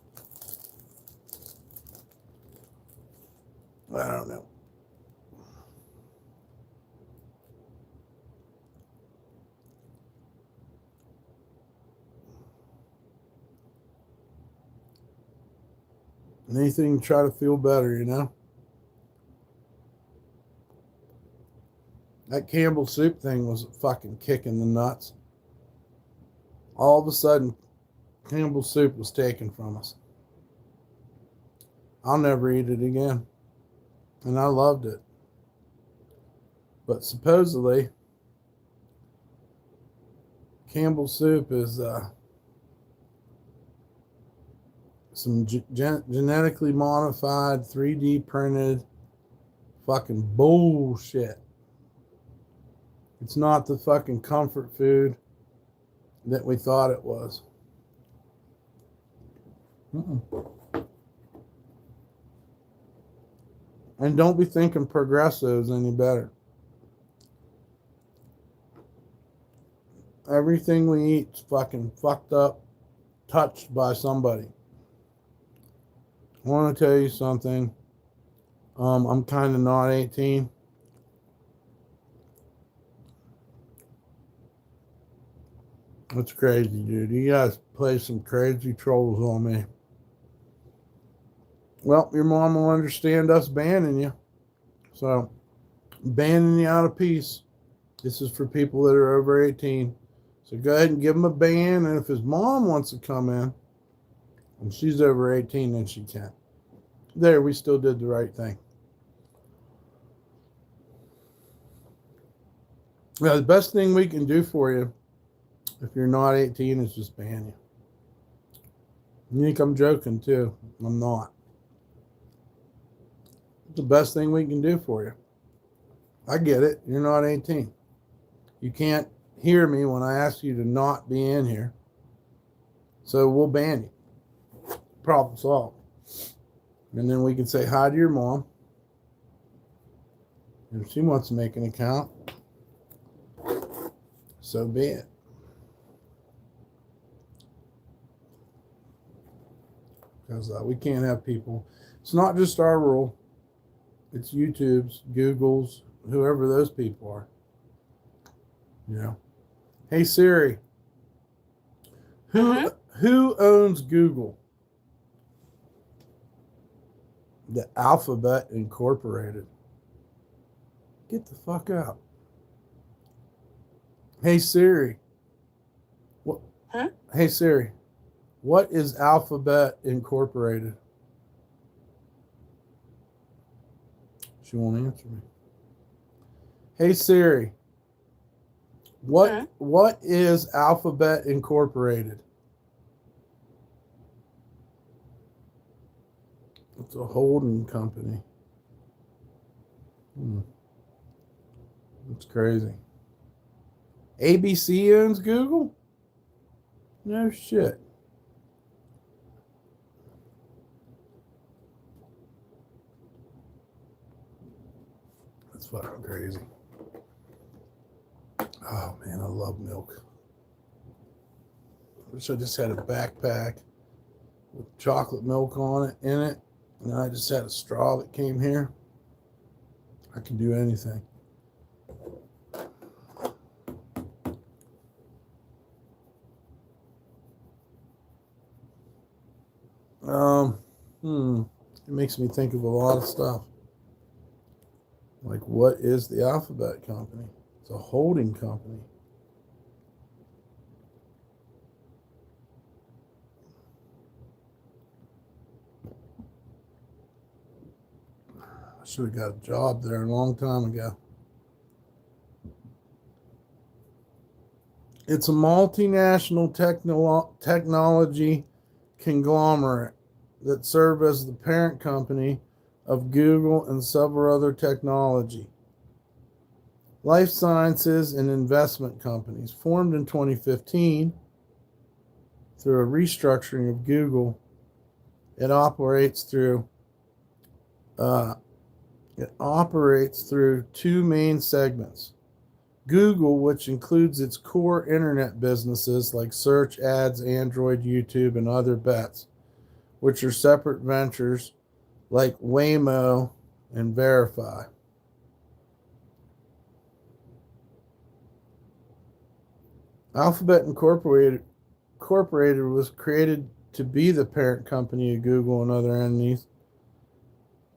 I don't know. Anything to try to feel better, you know? That Campbell soup thing was fucking kicking the nuts. All of a sudden, Campbell soup was taken from us. I'll never eat it again. And I loved it. But supposedly, Campbell soup is some genetically modified, 3D printed fucking bullshit. It's not the fucking comfort food that we thought it was. And don't be thinking Progresso's any better. Everything we eat's fucking fucked up, touched by somebody. I want to tell you something. I'm kind of not 18. That's crazy, dude. You guys play some crazy trolls on me. Well, your mom will understand us banning you. So, banning you out of peace. This is for people that are over 18. So go ahead and give him a ban. And if his mom wants to come in, and she's over 18, then she can. There, we still did the right thing. Now, the best thing we can do for you, if you're not 18, is just ban you. You think I'm joking, too. I'm not. It's the best thing we can do for you. I get it. You're not 18. You can't hear me when I ask you to not be in here. So we'll ban you. Problem solved. And then we can say hi to your mom. And if she wants to make an account, so be it. Because we can't have people. It's not just our rule. It's YouTube's, Google's, whoever those people are. You know. Hey Siri. Who owns Google? The Alphabet Incorporated. Get the fuck out. Hey Siri. What? Huh? Hey Siri. What is Alphabet Incorporated? She won't answer me. Hey Siri. What is Alphabet Incorporated? It's a holding company. That's crazy. ABC owns Google? No shit. That's fucking crazy. Oh man, I love milk. I wish I just had a backpack with chocolate milk on it, in it, and I just had a straw that came here. I can do anything. It makes me think of a lot of stuff. Like, what is the Alphabet Company? It's a holding company. I should have got a job there a long time ago. It's a multinational technology conglomerate that serves as the parent company of Google and several other technology, life sciences, and investment companies. Formed in 2015 through a restructuring of Google, it operates through two main segments. Google, which includes its core internet businesses like search, ads, Android, YouTube, and other bets, which are separate ventures like Waymo and Verify. Alphabet Incorporated was created to be the parent company of Google and other entities.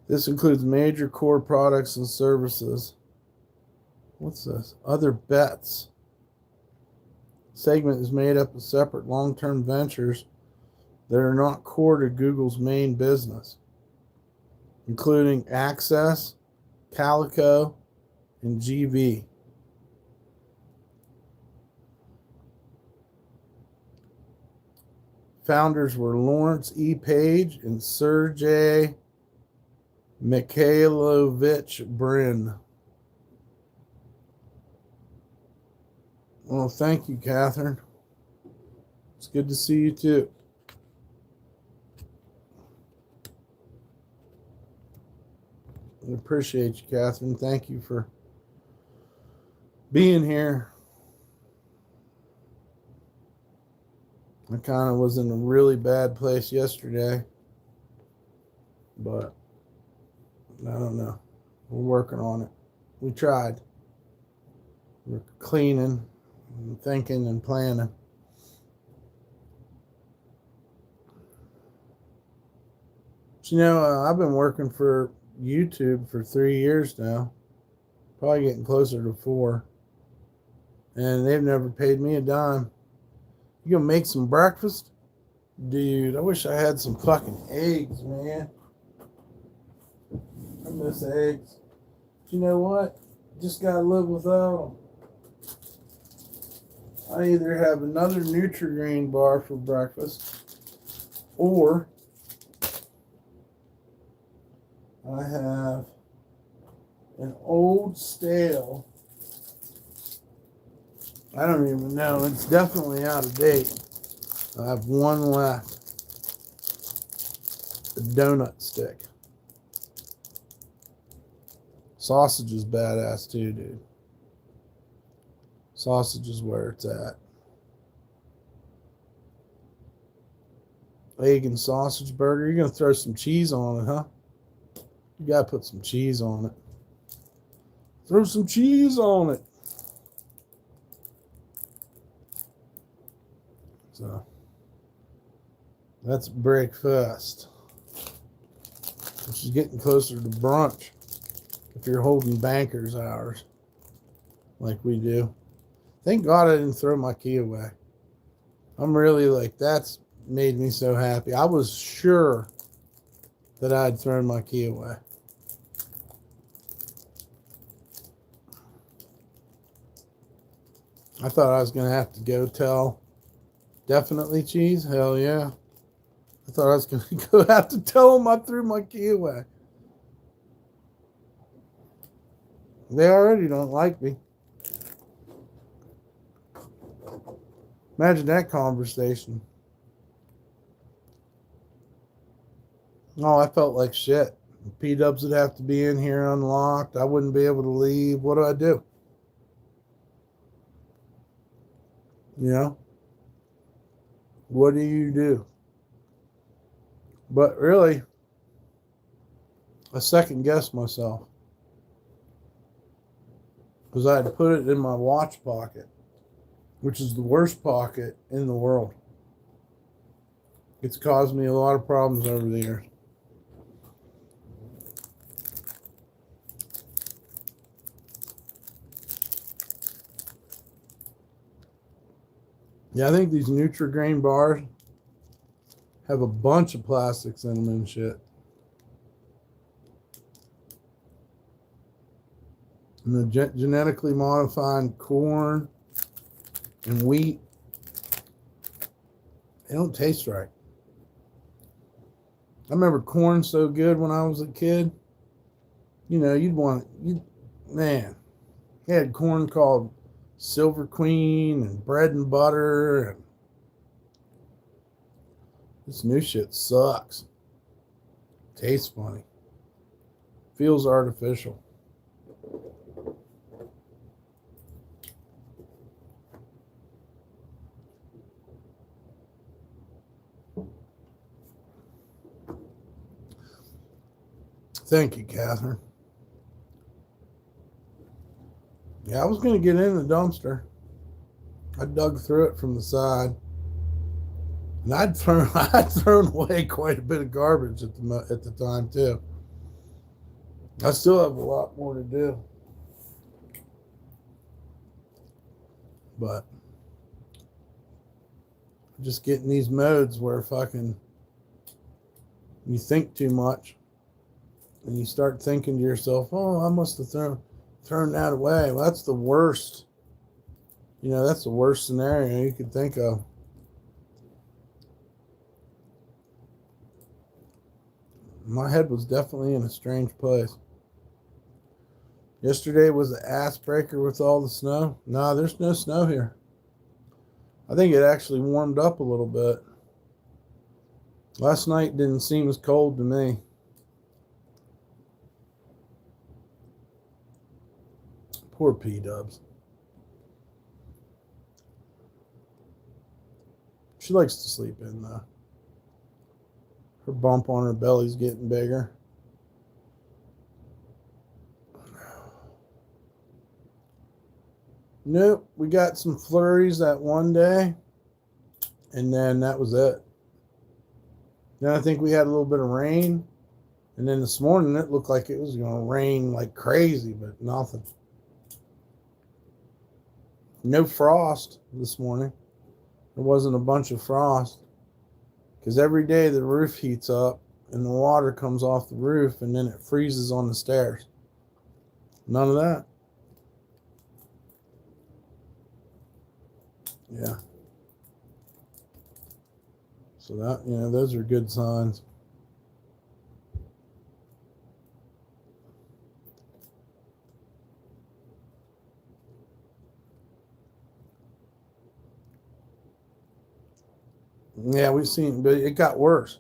This includes major core products and services. What's this? Other bets. Segment is made up of separate long-term ventures that are not core to Google's main business, including Access, Calico, and GV. Founders were Lawrence E. Page and Sergey Mikhailovich Brin. Well, thank you, Catherine. It's good to see you too. I appreciate you, Catherine. Thank you for being here. I kind of was in a really bad place yesterday, but I don't know. We're working on it. We tried. We're cleaning and thinking and planning. But, you know, I've been working for YouTube for 3 years now, probably getting closer to 4, and they've never paid me a dime. You gonna make some breakfast? Dude, I wish I had some fucking eggs, man. I miss eggs. But you know what? Just gotta live without them. I either have another Nutri-Grain bar for breakfast, or I have an old stale. I don't even know. It's definitely out of date. I have one left. A donut stick. Sausage is badass too, dude. Sausage is where it's at. Egg and sausage burger. You're going to throw some cheese on it, huh? You got to put some cheese on it. Throw some cheese on it. So, that's breakfast. which is getting closer to brunch if you're holding bankers hours like we do. Thank God I didn't throw my key away. I'm really like, that's made me so happy. I was sure that I'd thrown my key away. I thought I was going to have to go tell Definitely Cheese. Hell yeah. I thought I was going to have to tell them I threw my key away. They already don't like me. Imagine that conversation. Oh, I felt like shit. P-dubs would have to be in here unlocked. I wouldn't be able to leave. What do I do? You know? What do you do? But really, I second guessed myself. Because I had put it in my watch pocket, which is the worst pocket in the world. It's caused me a lot of problems over the years. Yeah, I think these Nutri-Grain bars have a bunch of plastics in them and shit. And the genetically modified corn and wheat, they don't taste right. I remember corn so good when I was a kid. You know, man, they had corn called Silver Queen and bread and butter. And this new shit sucks. Tastes funny. Feels artificial. Thank you, Catherine. Yeah, I was going to get in the dumpster. I dug through it from the side. And I'd thrown away quite a bit of garbage at the time, too. I still have a lot more to do. But I'm just getting these modes where fucking you think too much. And you start thinking to yourself, oh, I must have thrown that away. Well, that's the worst. You know, that's the worst scenario you could think of. My head was definitely in a strange place. Yesterday was the ass breaker with all the snow. No, there's no snow here. I think it actually warmed up a little bit. Last night didn't seem as cold to me. Poor P-dubs. She likes to sleep in, though. Her bump on her belly's getting bigger. Nope, we got some flurries that one day, and then that was it. Then I think we had a little bit of rain, and then this morning it looked like it was going to rain like crazy, but nothing. No frost this morning. There wasn't a bunch of frost. Because every day the roof heats up and the water comes off the roof and then it freezes on the stairs. None of that. Yeah. So that, you know, those are good signs. Yeah, we've seen, but it got worse.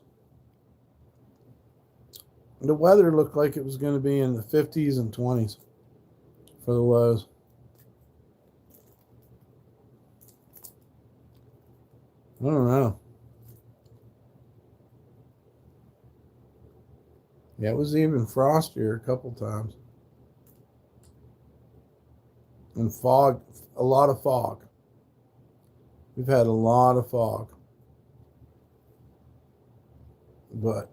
The weather looked like it was going to be in the 50s and 20s for the lows. I don't know. Yeah, it was even frostier a couple times. And fog, a lot of fog. We've had a lot of fog. But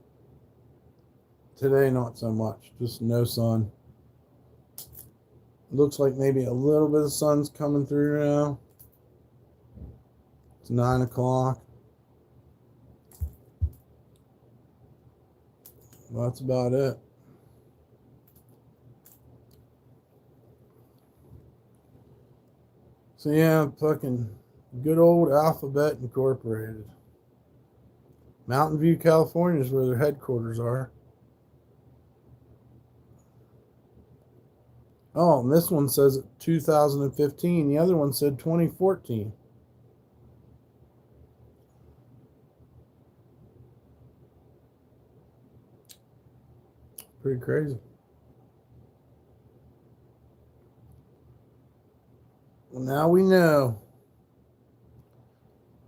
today not so much. Just no sun. Looks like maybe a little bit of sun's coming through now. It's 9 o'clock. Well, that's about it. So yeah, fucking good old Alphabet Incorporated. Mountain View, California is where their headquarters are. Oh, and this one says 2015. The other one said 2014. Pretty crazy. Well, now we know.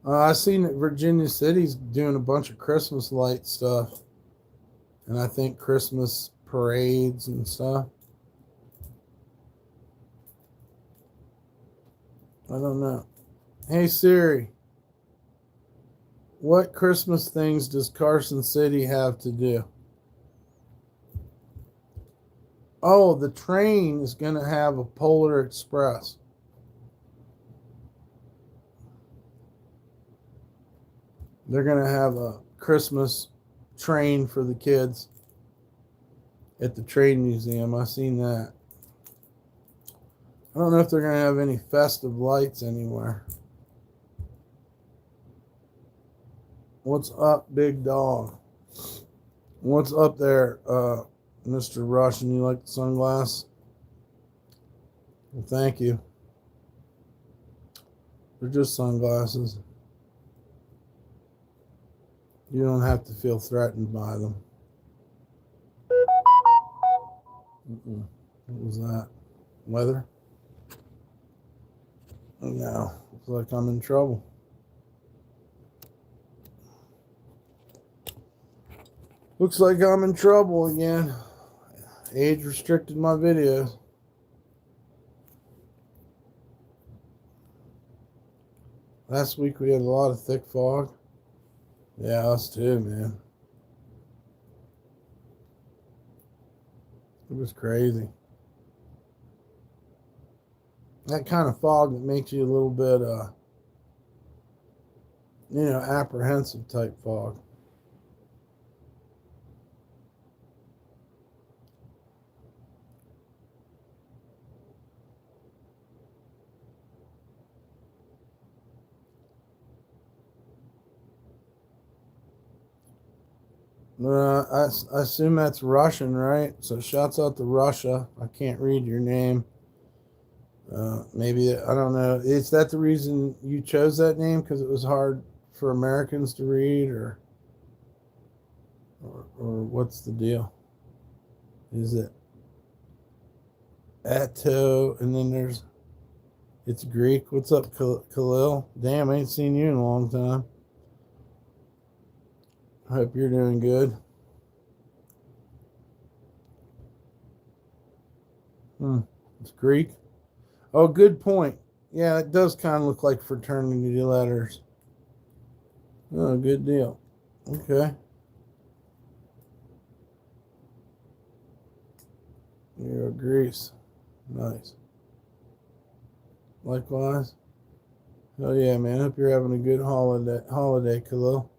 I seen that Virginia City's doing a bunch of Christmas light stuff. And I think Christmas parades and stuff. I don't know. Hey Siri, what Christmas things does Carson City have to do? Oh, the train is going to have a Polar Express. They're going to have a Christmas train for the kids at the train museum. I've seen that. I don't know if they're going to have any festive lights anywhere. What's up, big dog? What's up there, Mr. Russian? You like the sunglasses? Well, thank you. They're just sunglasses. You don't have to feel threatened by them. What was that? Weather? No. Looks like I'm in trouble. Looks like I'm in trouble again. Age restricted my videos. Last week we had a lot of thick fog. Yeah, us too, man. It was crazy. That kind of fog that makes you a little bit, apprehensive type fog. I assume that's Russian, right? So shouts out to Russia. I can't read your name. Maybe, I don't know. Is that the reason you chose that name? Because it was hard for Americans to read, or what's the deal? Is it Atto, and then it's Greek? What's up, Khalil? Damn, I ain't seen you in a long time. I hope you're doing good. It's Greek. Oh, good point. Yeah, it does kind of look like fraternity letters. Oh, good deal. Okay. You're Greece. Nice. Likewise. Oh yeah, man. Hope you're having a good holiday, Khalil.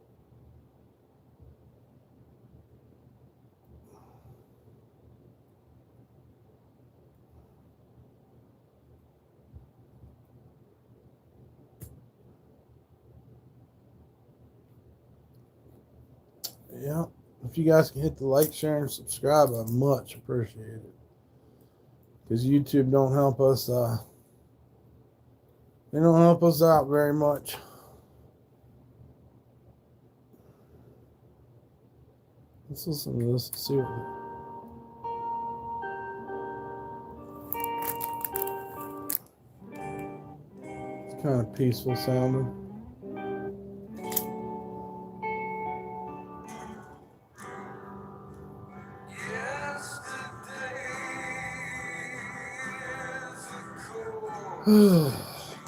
Yeah. If you guys can hit the like, share, and subscribe, I much appreciate it. Because YouTube don't help us, they don't help us out very much. Let's listen to this and see what. It's kind of peaceful sounding.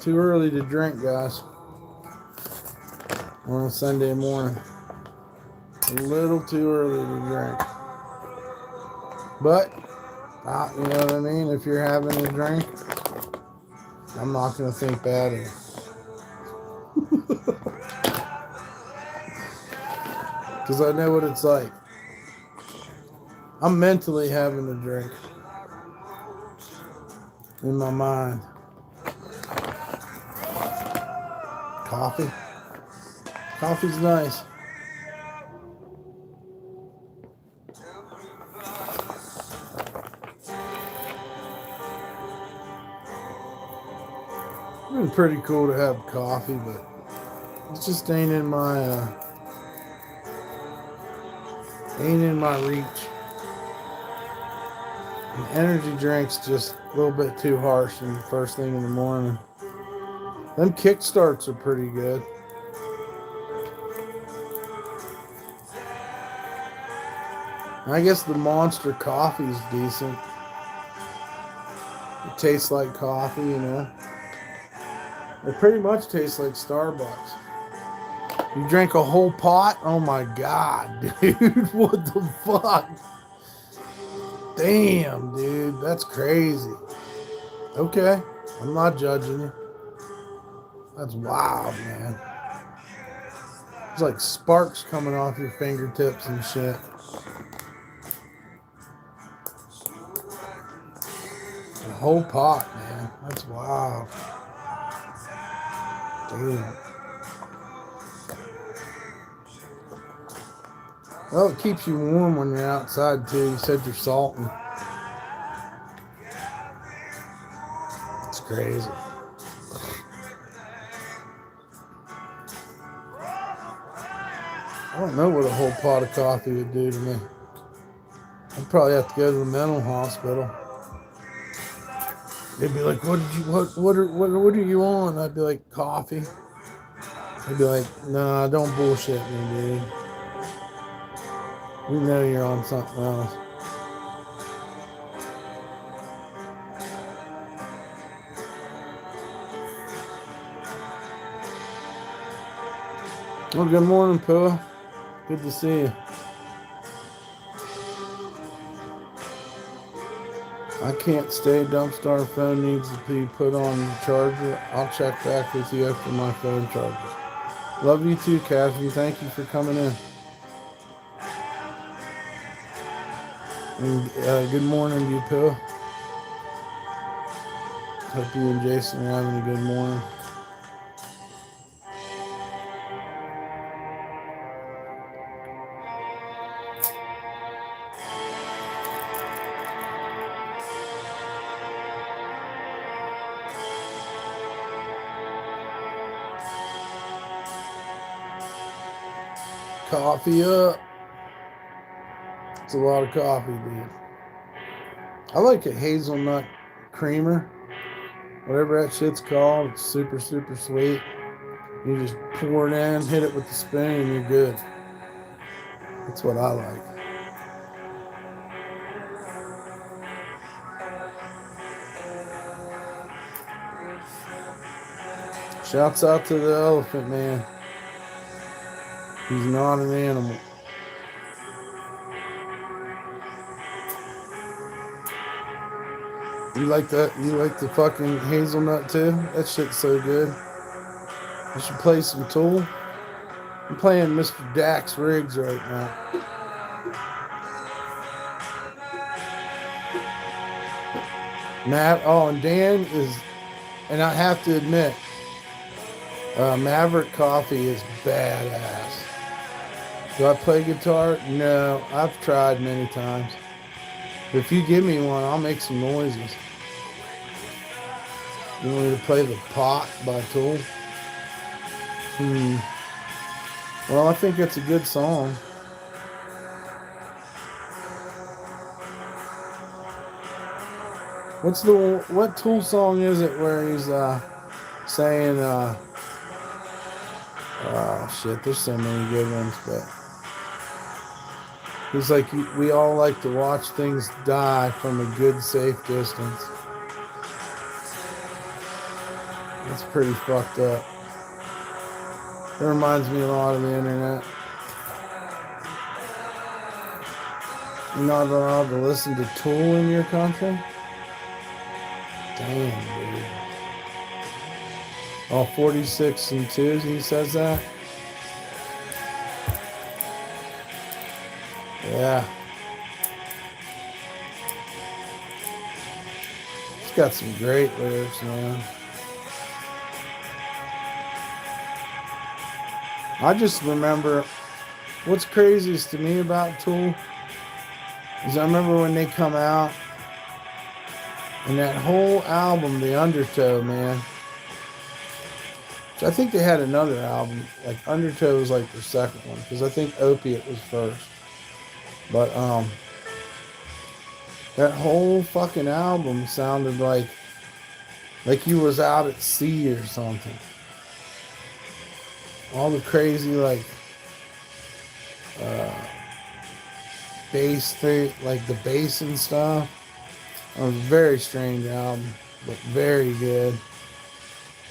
Too early to drink, guys. On a Sunday morning. A little too early to drink. But, you know what I mean? If you're having a drink, I'm not going to think bad of it. Because I know what it's like. I'm mentally having a drink in my mind. Coffee. Coffee's nice. It's been pretty cool to have coffee, but it just ain't in my reach. An energy drink's just a little bit too harsh in the first thing in the morning. Them kickstarts are pretty good. I guess the Monster coffee is decent. It tastes like coffee, you know. It pretty much tastes like Starbucks. You drank a whole pot? Oh my god, dude. What the fuck? Damn, dude. That's crazy. Okay. I'm not judging you. That's wild, man. It's like sparks coming off your fingertips and shit. A whole pot, man. That's wild. Damn. Well, it keeps you warm when you're outside, too. You said you're salting. It's crazy. I don't know what a whole pot of coffee would do to me. I'd probably have to go to the mental hospital. They'd be like, what are you on? I'd be like, coffee. They'd be like, nah, don't bullshit me, dude. We know you're on something else. Well, good morning, Pooh. Good to see you. I can't stay. DumpStarr phone needs to be put on the charger. I'll check back with you after my phone charges. Love you too, Cassie. Thank you for coming in. And good morning to you, Pooh. Hope you and Jason are having a good morning. Coffee up. It's a lot of coffee, dude. I like a hazelnut creamer. Whatever that shit's called. It's super, super sweet. You just pour it in, hit it with the spoon, and you're good. That's what I like. Shouts out to the elephant man. He's not an animal. You like that? You like the fucking hazelnut too? That shit's so good. I should play some Tool. I'm playing Mr. Dax Riggs right now. Matt, and Dan is, and I have to admit, Maverick Coffee is badass. Do I play guitar? No, I've tried many times. If you give me one, I'll make some noises. You want me to play The Pot by Tool? Well, I think that's a good song. What Tool song is it where he's saying oh shit, there's so many good ones, but he's like, we all like to watch things die from a good safe distance. That's pretty fucked up. That reminds me a lot of the internet. You're not allowed to listen to Tool in your country? Damn, dude. All 46 and 2s, he says that? Yeah. It's got some great lyrics, man. I just remember what's craziest to me about Tool is I remember when they come out and that whole album, The Undertow, man. So I think they had another album, like Undertow was like their second one, because I think Opiate was first. But that whole fucking album sounded like you was out at sea or something. All the crazy like bass thing, like the bass and stuff. It was a very strange album, but very good.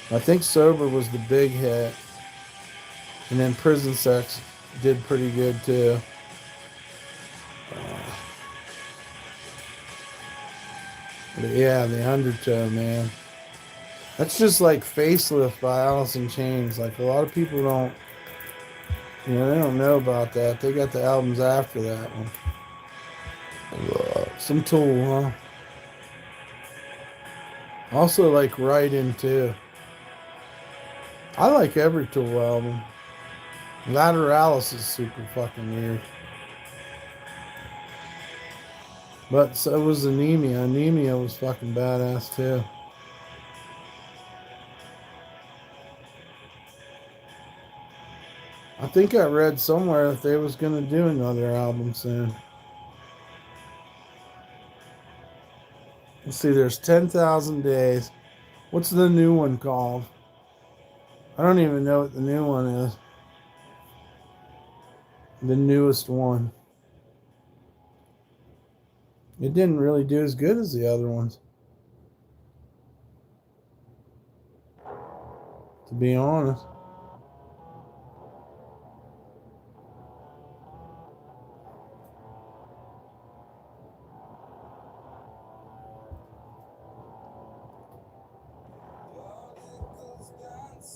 I think Sober was the big hit, and then Prison Sex did pretty good too. But yeah, The Undertow, man. That's just like Facelift by Alice in Chains. Like a lot of people don't, they don't know about that. They got the albums after that one. Some Tool, huh? Also like Right In too. I like every Tool album. Lateralis is super fucking weird. But so was Anemia. Anemia was fucking badass too. I think I read somewhere that they was gonna do another album soon. Let's see, there's 10,000 Days. What's the new one called? I don't even know what the new one is. The newest one. It didn't really do as good as the other ones, to be honest.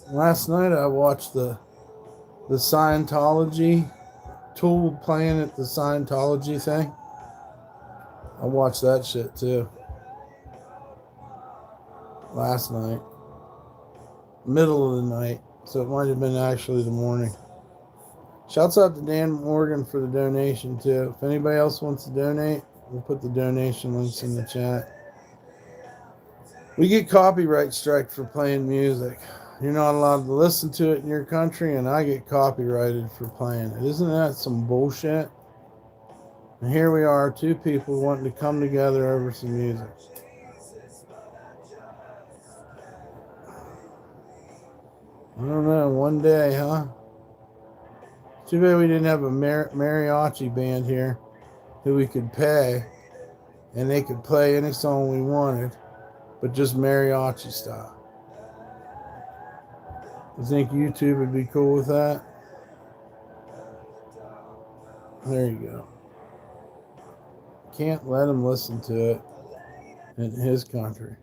Last night I watched the Scientology, Tool playing at the Scientology thing. I watched that shit too. Last night. Middle of the night. So it might have been actually the morning. Shouts out to Dan Morgan for the donation too. If anybody else wants to donate, we'll put the donation links in the chat. We get copyright strike for playing music. You're not allowed to listen to it in your country, and I get copyrighted for playing it. Isn't that some bullshit? And here we are, two people wanting to come together over some music. I don't know, one day, huh? Too bad we didn't have a mariachi band here who we could pay, and they could play any song we wanted, but just mariachi style. You think YouTube would be cool with that? There you go. Can't let him listen to it in his country.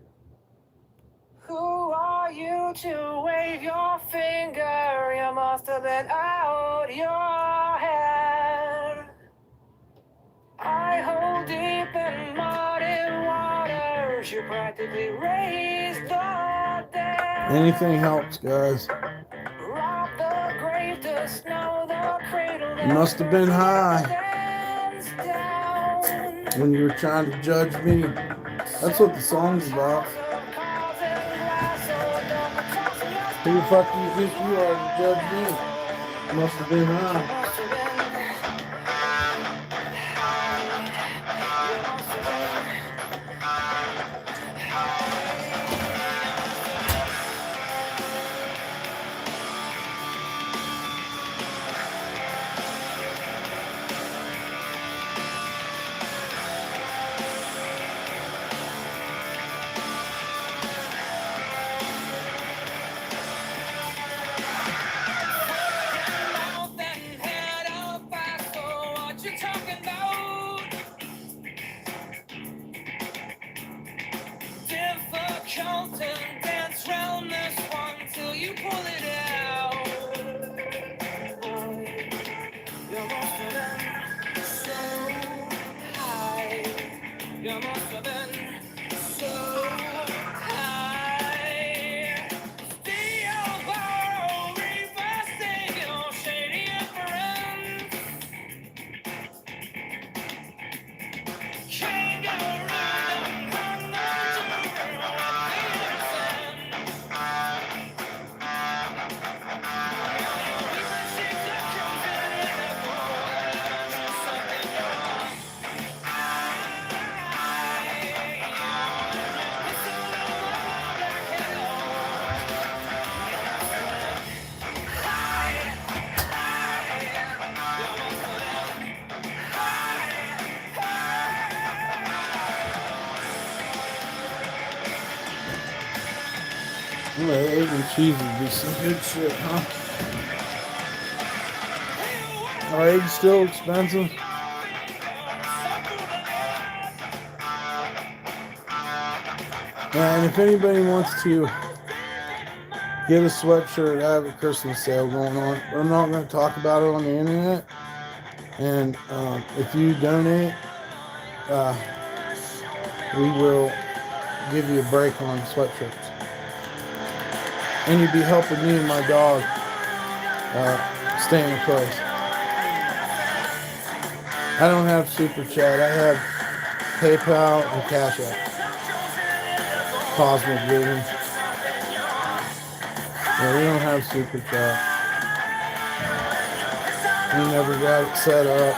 Who are you to wave your finger? You must have been out your head. I hold deep in muddy waters. You practically raised the dead. Anything helps, guys. Rob the grave to snow the cradle. You must have been high when you were trying to judge me. That's what the song's about. Who the fuck do you think you are to judge me? You must have been high. want to dance round this one till you pull it out. Boy, you must have been so high. You must have been so high. Steel bar, reversing your shady friends. Can't go around, hung on to the Well, egg and cheese would be some good shit, huh? Are eggs still expensive? And if anybody wants to get a sweatshirt, I have a Christmas sale going on. I'm not going to talk about it on the internet. And if you donate, we will give you a break on sweatshirts. And you'd be helping me and my dog stay in place. I don't have Super Chat. I have PayPal and Cash App. Cosmic Vision. Yeah, we don't have Super Chat. We never got it set up.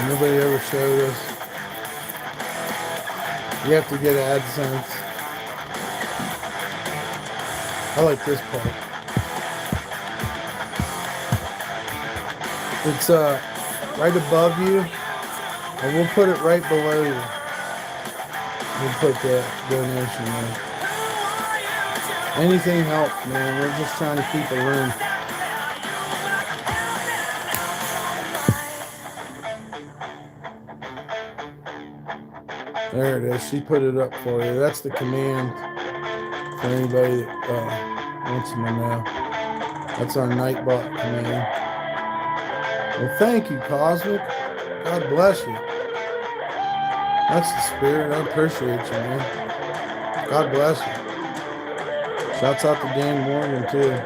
Nobody ever showed us. You have to get AdSense. I like this part. It's right above you, and we'll put it right below you. We'll put the donation in. Anything helps, man. We're just trying to keep a room. There it is. She put it up for you. That's the command for anybody that wants to know. That's our Nightbot command. Well, thank you, Cosmic. God bless you. That's the spirit. I appreciate you, man. God bless you. Shouts out to Dan Morgan, too.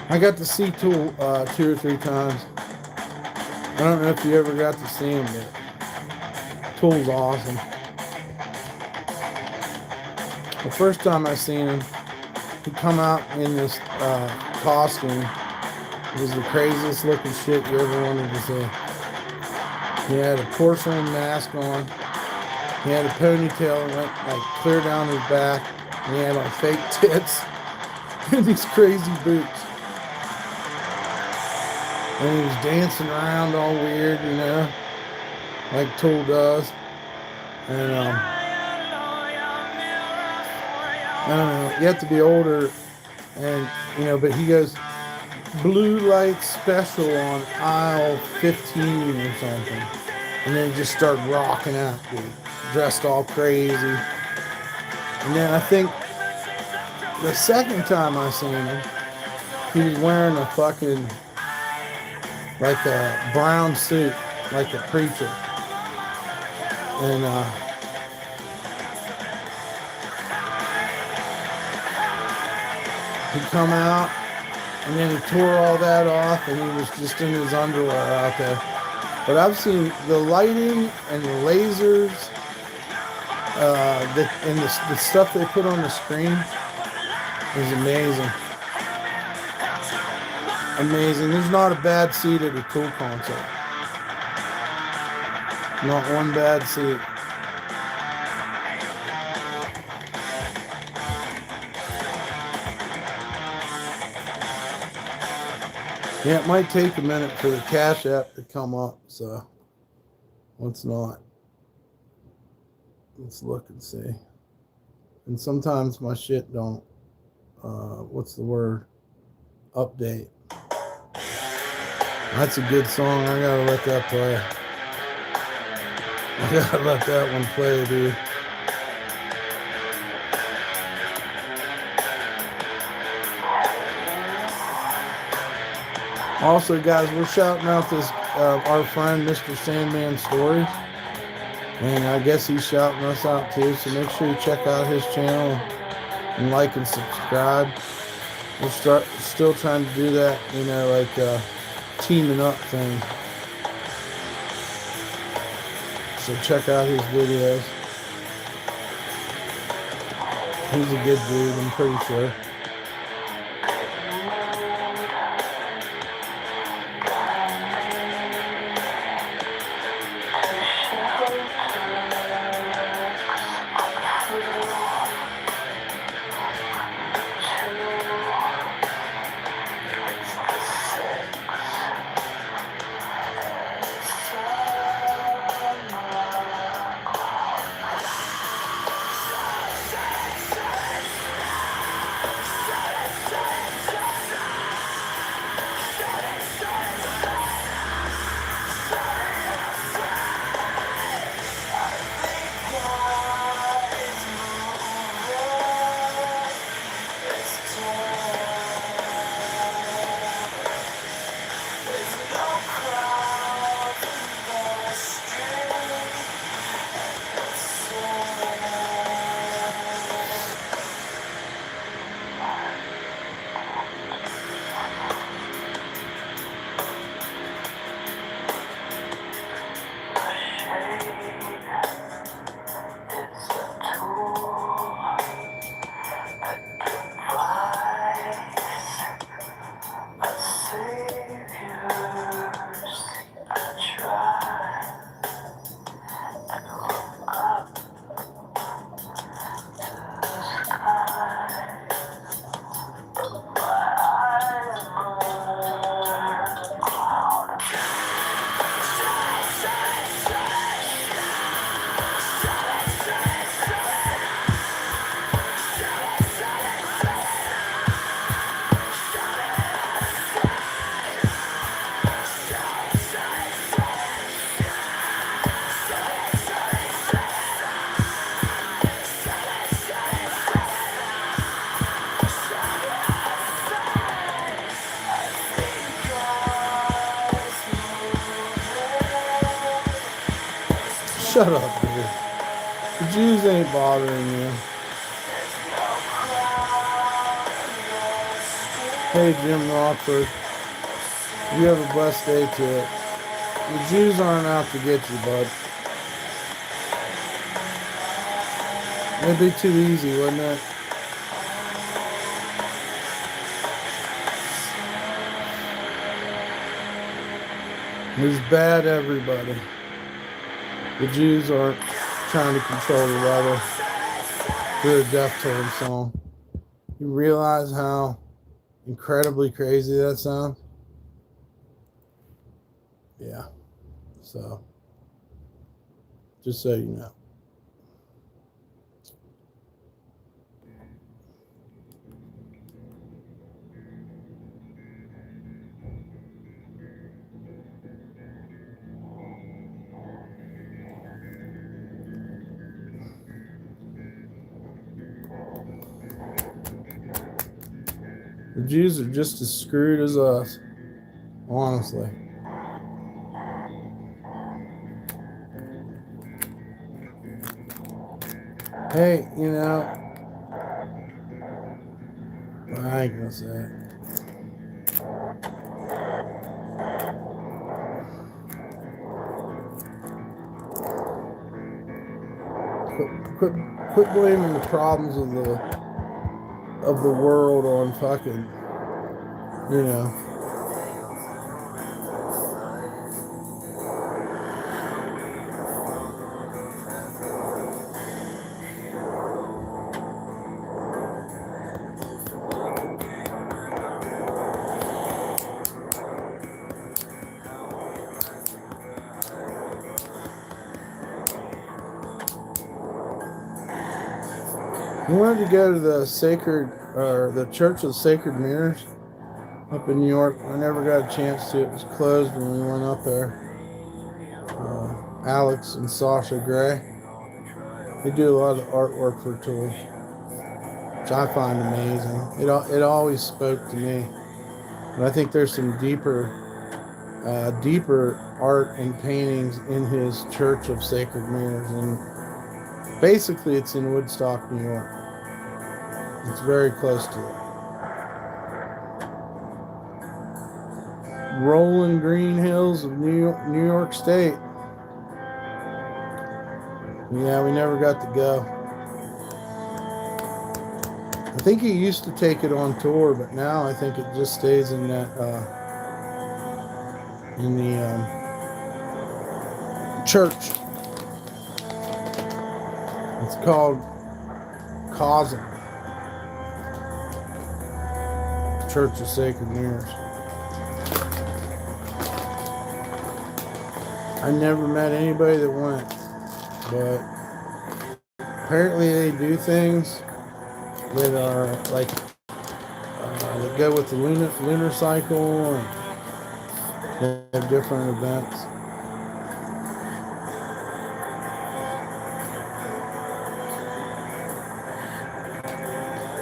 I got to see Tool 2 or 3 times. I don't know if you ever got to see him, but Tool's awesome. The first time I seen him, he come out in this costume. It was the craziest looking shit you ever wanted to see. He had a porcelain mask on. He had a ponytail that went like clear down his back. And he had like fake tits and these crazy boots. And he was dancing around all weird, you know, like Tool does. And I don't know, you have to be older, and you know, but he goes blue light special on aisle 15 or something, and then just start rocking out, dude, dressed all crazy. And then I think the second time I seen him, he was wearing a fucking like a brown suit, like a preacher. And he come out, and then he tore all that off, and he was just in his underwear out there. But I've seen the lighting and the lasers, and the stuff they put on the screen is amazing. Amazing. There's not a bad seat at a Tool concert. Not one bad seat. Yeah, it might take a minute for the Cash App to come up, so let's not. Let's look and see. And sometimes my shit don't, what's the word? Update. That's a good song. I gotta let that play. I gotta let that one play, dude. Also, guys, we're shouting out this our friend Mr. Sandman Stories, and I guess he's shouting us out too. So make sure you check out his channel and like and subscribe. We're still trying to do that, you know, like teaming up thing. So check out his videos. He's a good dude, I'm pretty sure. Shut up, dude. The Jews ain't bothering you. Hey, Jim Rockford. You have a blessed day to it. The Jews aren't out to get you, bud. It'd be too easy, wouldn't it? There's bad everybody. The Jews aren't trying to control the weather through a Deftones song. You realize how incredibly crazy that sounds? Yeah. So, just so you know. The Jews are just as screwed as us, honestly. Hey, you know, I ain't gonna say it. Quit blaming the problems of the world on fucking, you know. I wanted to go to the Church of the Sacred Mirrors up in New York. I never got a chance to. It was closed when we went up there. Alex and Sasha Gray. They do a lot of artwork for tours, which I find amazing. It always spoke to me. But I think there's some deeper art and paintings in his Church of Sacred Mirrors, and basically it's in Woodstock, New York. It's very close to it. Rolling green hills of New York State. Yeah, we never got to go. I think he used to take it on tour, but now I think it just stays in that in the church. It's called Cosm, Church of Sacred Mirrors. I never met anybody that went, but apparently they do things that are like that go with the lunar cycle, and they have different events.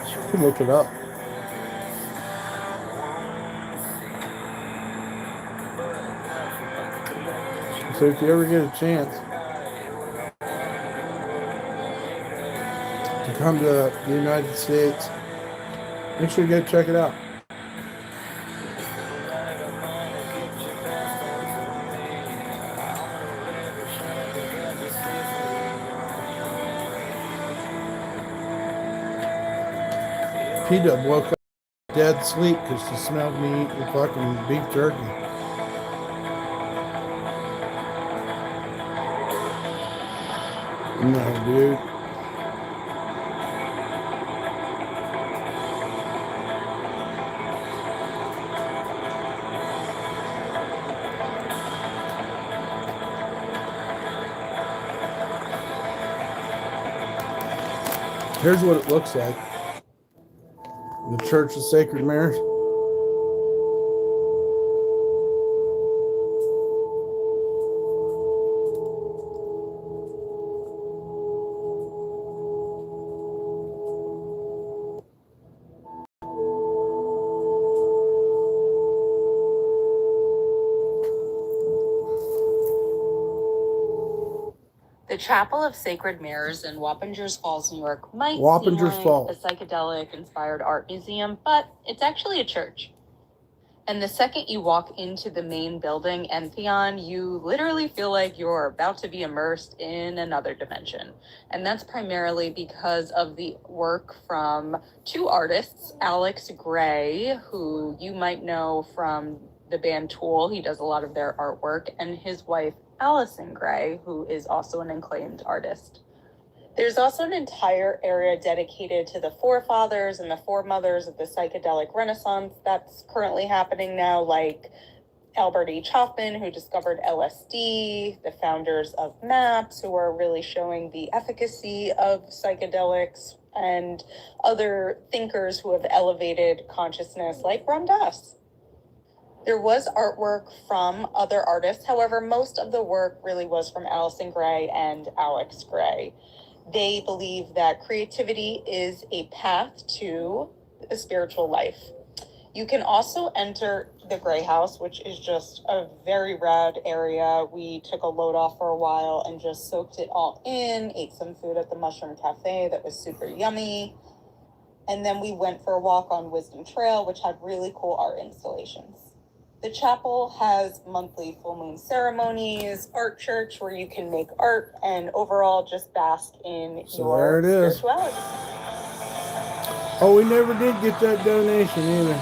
You can look it up. So if you ever get a chance to come to the United States, make sure you go check it out. P-Dub woke up dead sleep because she smelled me eating fucking beef jerky. No, dude. Here's what it looks like. The Church of Sacred Mirrors. The Chapel of Sacred Mirrors in Wappingers Falls, New York might Wappingers seem like Falls. a psychedelic-inspired art museum, but it's actually a church. And the second you walk into the main building, Entheon, you literally feel like you're about to be immersed in another dimension. And that's primarily because of the work from two artists, Alex Gray, who you might know from the band Tool. He does a lot of their artwork, and his wife, Allison Gray, who is also an acclaimed artist. There's also an entire area dedicated to the forefathers and the foremothers of the psychedelic renaissance that's currently happening now, like Albert H. Hoffman, who discovered LSD, the founders of MAPS, who are really showing the efficacy of psychedelics, and other thinkers who have elevated consciousness, like Ram Dass. There was artwork from other artists. However, most of the work really was from Allison Gray and Alex Gray. They believe that creativity is a path to a spiritual life. You can also enter the Gray House, which is just a very rad area. We took a load off for a while and just soaked it all in, ate some food at the Mushroom Cafe that was super yummy. And then we went for a walk on Wisdom Trail, which had really cool art installations. The chapel has monthly full moon ceremonies, art church where you can make art, and overall just bask in your spirituality. Oh, we never did get that donation either.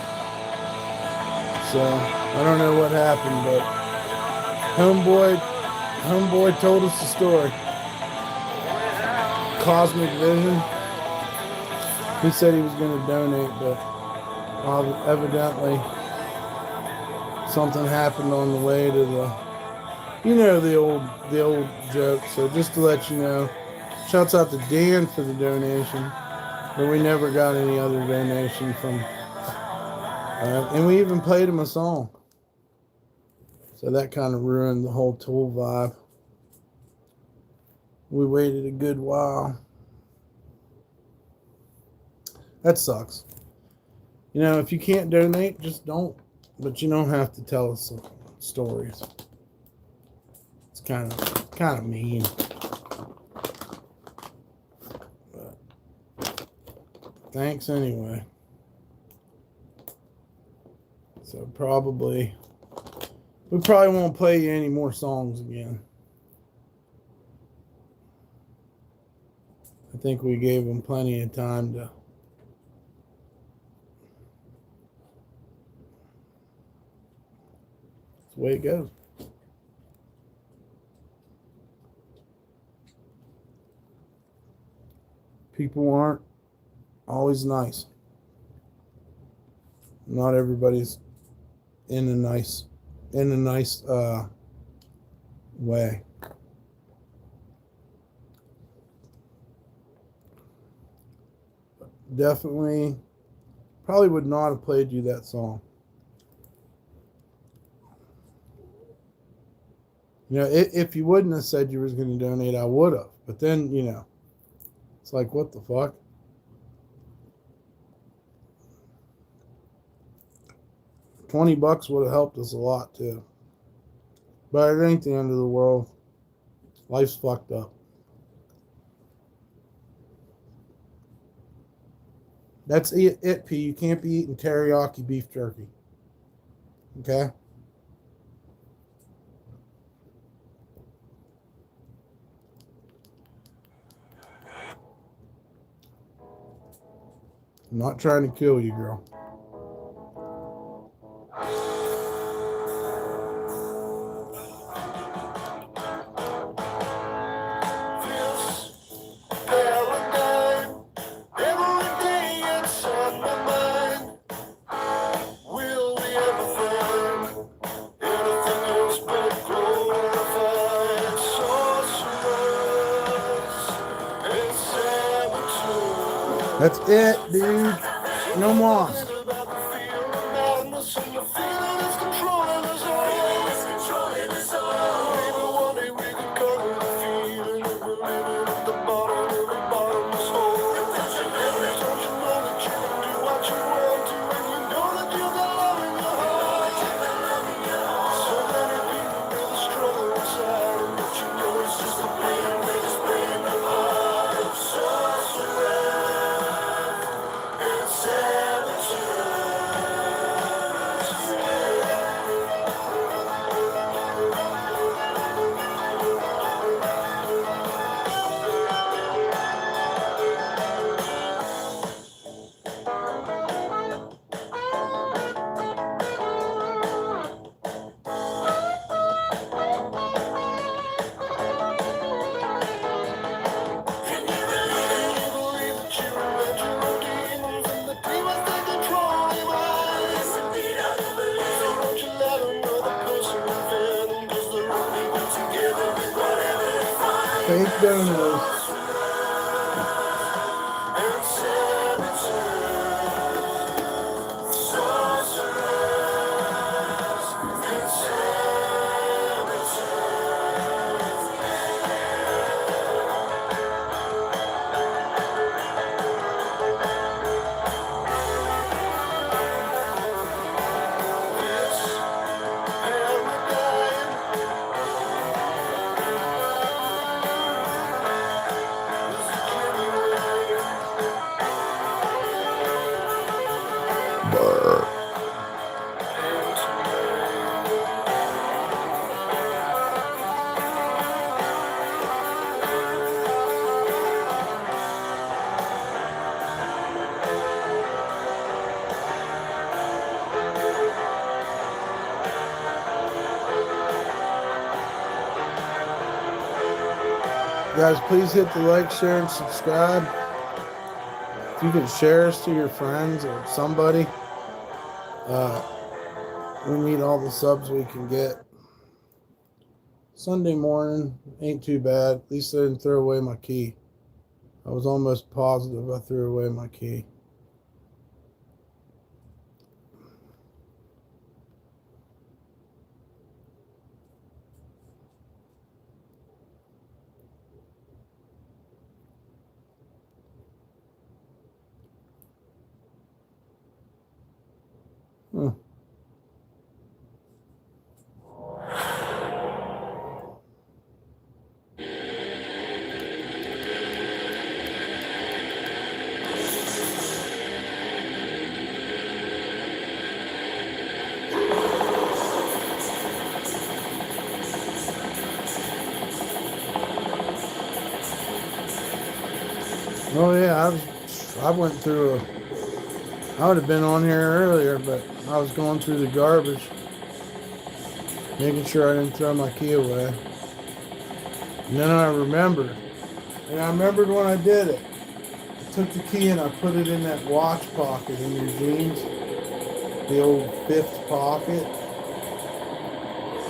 So I don't know what happened, but homeboy told us the story. Cosmic Vision. He said he was going to donate, but evidently something happened on the way to the old joke. So just to let you know, shouts out to Dan for the donation. But we never got any other donation from, and we even played him a song. So that kind of ruined the whole Tool vibe. We waited a good while. That sucks. You know, if you can't donate, just don't. But you don't have to tell us stories. It's kind of mean. But thanks anyway. So we probably won't play you any more songs again. I think we gave them plenty of time to. That's the way it goes. People aren't always nice. Not everybody's in a nice way. Definitely, probably would not have played you that song. You know, if you wouldn't have said you was going to donate, I would have. But then, you know, it's like, what the fuck? $20 would have helped us a lot too. But it ain't the end of the world. Life's fucked up. That's it, P. You can't be eating teriyaki beef jerky. Okay? I'm not trying to kill you, girl. That's it, dude. No more. Fake donors. Guys, please hit the like, share, and subscribe. If you can share us to your friends or somebody, we need all the subs we can get. Sunday morning ain't too bad. At least I didn't throw away my key. I was almost positive I threw away my key. Huh. Oh yeah, I went through I would have been on here earlier, but I was going through the garbage, making sure I didn't throw my key away. And then I remembered. And I remembered when I did it. I took the key and I put it in that watch pocket in your jeans. The old fifth pocket.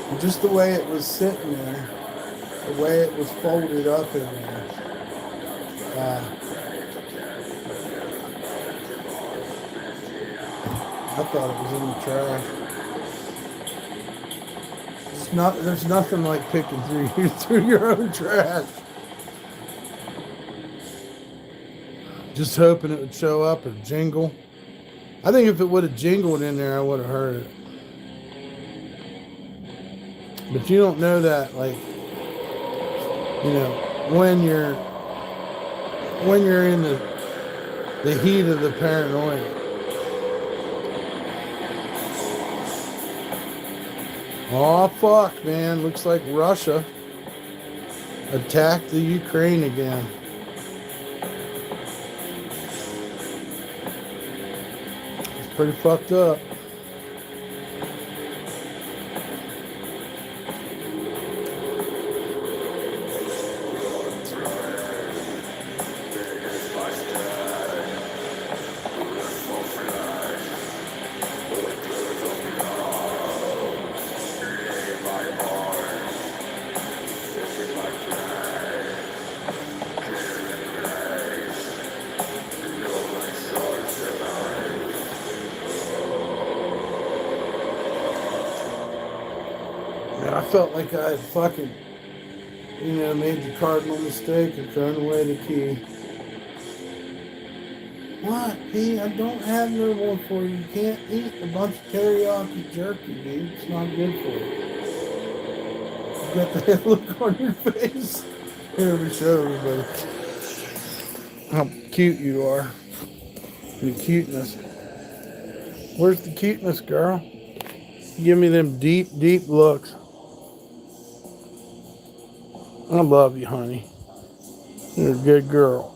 And just the way it was sitting there, the way it was folded up in there. I thought it was in the trash. There's nothing like picking through your own trash. Just hoping it would show up or jingle. I think if it would have jingled in there, I would have heard it. But you don't know that, like, you know, when you're in the heat of the paranoia. Oh fuck, man! Looks like Russia attacked the Ukraine again. It's pretty fucked up. I felt like I had fucking, made the cardinal mistake and thrown away the key. What, P? I don't have no more for you. You can't eat a bunch of teriyaki jerky, dude. It's not good for you. You got that look on your face. Here, let me show everybody how cute you are. The cuteness. Where's the cuteness, girl? Give me them deep, deep looks. I love you, honey. You're a good girl.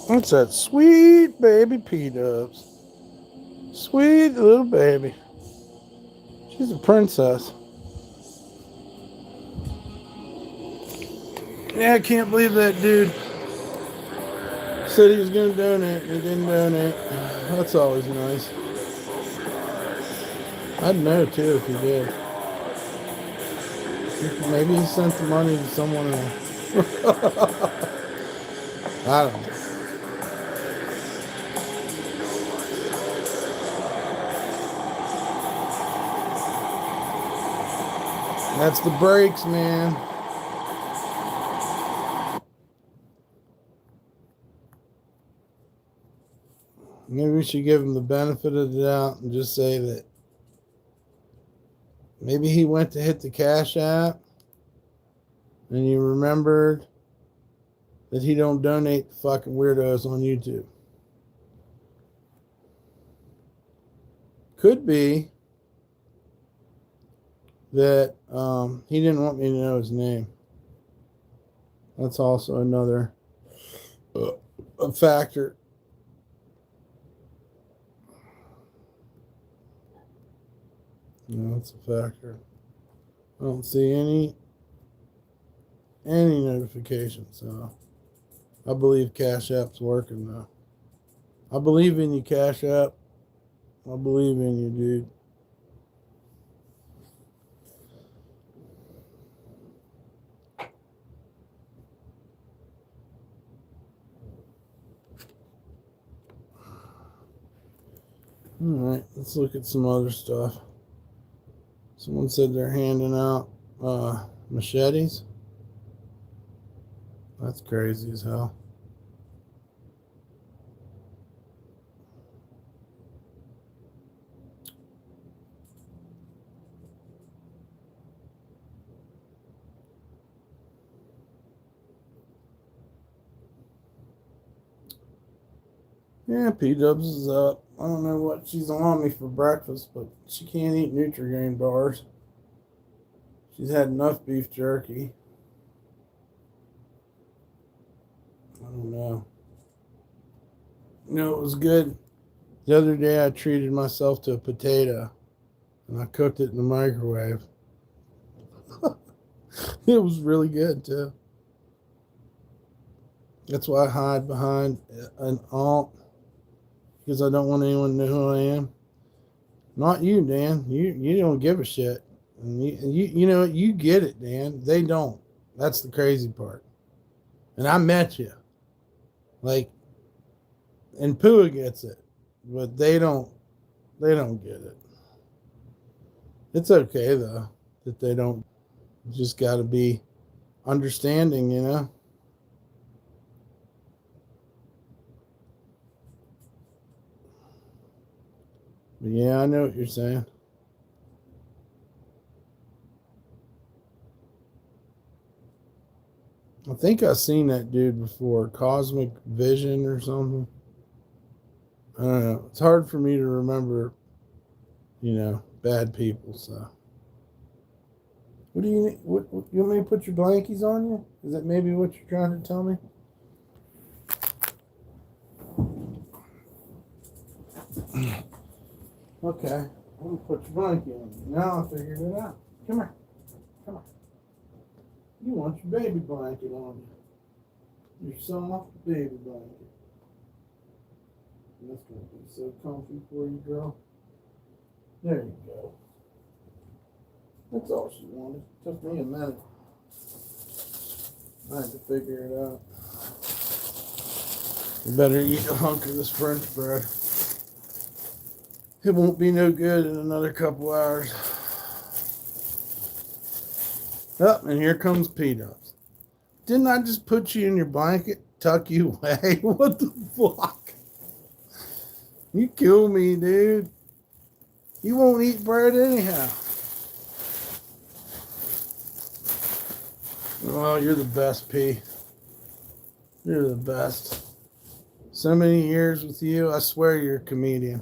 What's that sweet baby P-Dubs? Sweet little baby. She's a princess. Yeah, I can't believe that dude said he was going to donate and he didn't donate. That's always nice. I'd know too if he did. Maybe he sent the money to someone else. I don't know. That's the brakes, man. Maybe we should give him the benefit of the doubt and just say that maybe he went to hit the Cash App and he remembered that he don't donate to fucking weirdos on YouTube. Could be that he didn't want me to know his name. That's also another a factor. No, it's a factor. I don't see any notifications. So I believe Cash App's working now. I believe in you, Cash App. I believe in you, dude. Alright, let's look at some other stuff. Someone said they're handing out machetes. That's crazy as hell. Yeah, P-Dubs is up. I don't know what she's on me for breakfast, but she can't eat Nutri-Grain bars. She's had enough beef jerky. I don't know. You know, it was good. The other day I treated myself to a potato, and I cooked it in the microwave. It was really good, too. That's why I hide behind an alt, because I don't want anyone to know who I am. Not you, Dan. You don't give a shit. And you know, you get it, Dan. They don't. That's the crazy part. And I met you. Like, and Pua gets it, but they don't get it. It's okay though that they don't. You just got to be understanding, you know. But yeah, I know what you're saying. I think I've seen that dude before, Cosmic Vision or something. I don't know. It's hard for me to remember, you know, bad people. So, what do you need? What you want me to put your blankies on you? Is that maybe what you're trying to tell me? Okay, I'm gonna put your blankie on you. Now I figured it out. Come here, come on. You want your baby blanket on you? Your soft baby blanket. That's gonna be so comfy for you, girl. There you go. That's all she wanted. Took me a minute. I had to figure it out. You better eat a hunk of this French bread. It won't be no good in another couple hours. Oh, and here comes P-Dubs. Didn't I just put you in your blanket, tuck you away? What the fuck? You kill me, dude. You won't eat bread anyhow. Oh, you're the best, P. You're the best. So many years with you, I swear you're a comedian.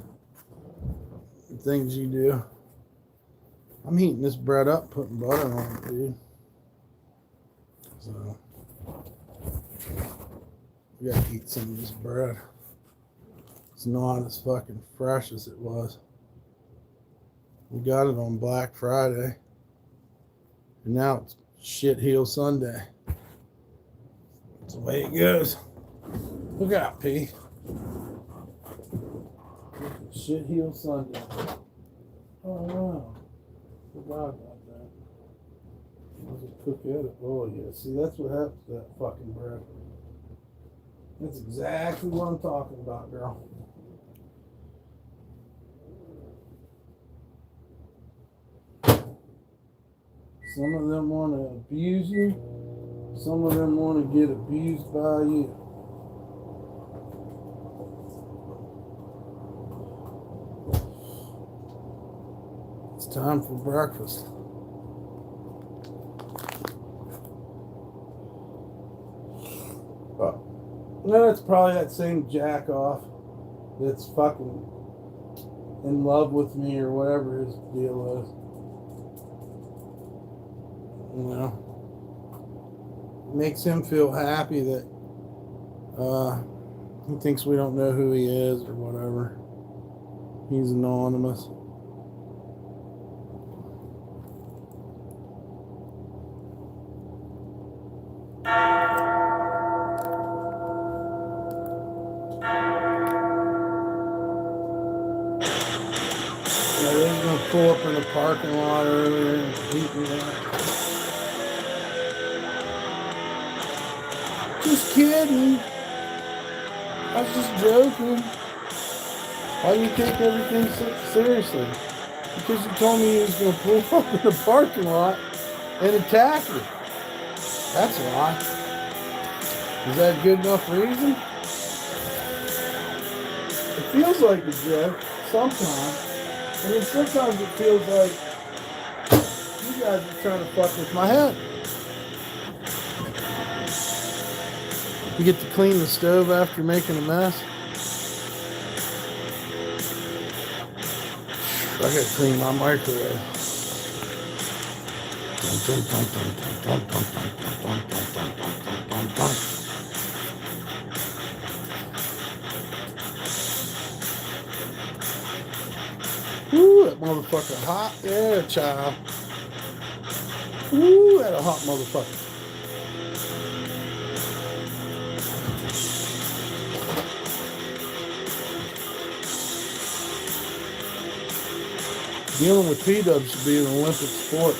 The things you do. I'm heating this bread up, putting butter on it, dude. So, we gotta eat some of this bread. It's not as fucking fresh as it was. We got it on Black Friday. And now it's Shit Heel Sunday. That's the way it goes. Look out, P. Shit Heel Sunday. Oh, wow. Forgot about that. I'll just cook it. Oh, yeah. See, that's what happens to that fucking bread. That's exactly what I'm talking about, girl. Some of them want to abuse you. Some of them want to get abused by you. It's time for breakfast. No, it's probably that same jack off that's fucking in love with me or whatever his deal is. You know, it makes him feel happy that He thinks we don't know who he is or whatever. He's anonymous. Yeah, they was gonna pull up in the parking lot earlier and beat me up. Just kidding. I was just joking. Why do you take everything so seriously? Because you told me he was going to pull up in the parking lot and attack you. That's why. Is that a good enough reason? It feels like a joke sometimes. And then sometimes it feels like you guys are trying to fuck with my head. You get to clean the stove after making a mess. I gotta clean my microwave. Woo, that motherfucker hot. Yeah, child. Woo, that a hot motherfucker. Dealing with P-dubs should be an Olympic sport.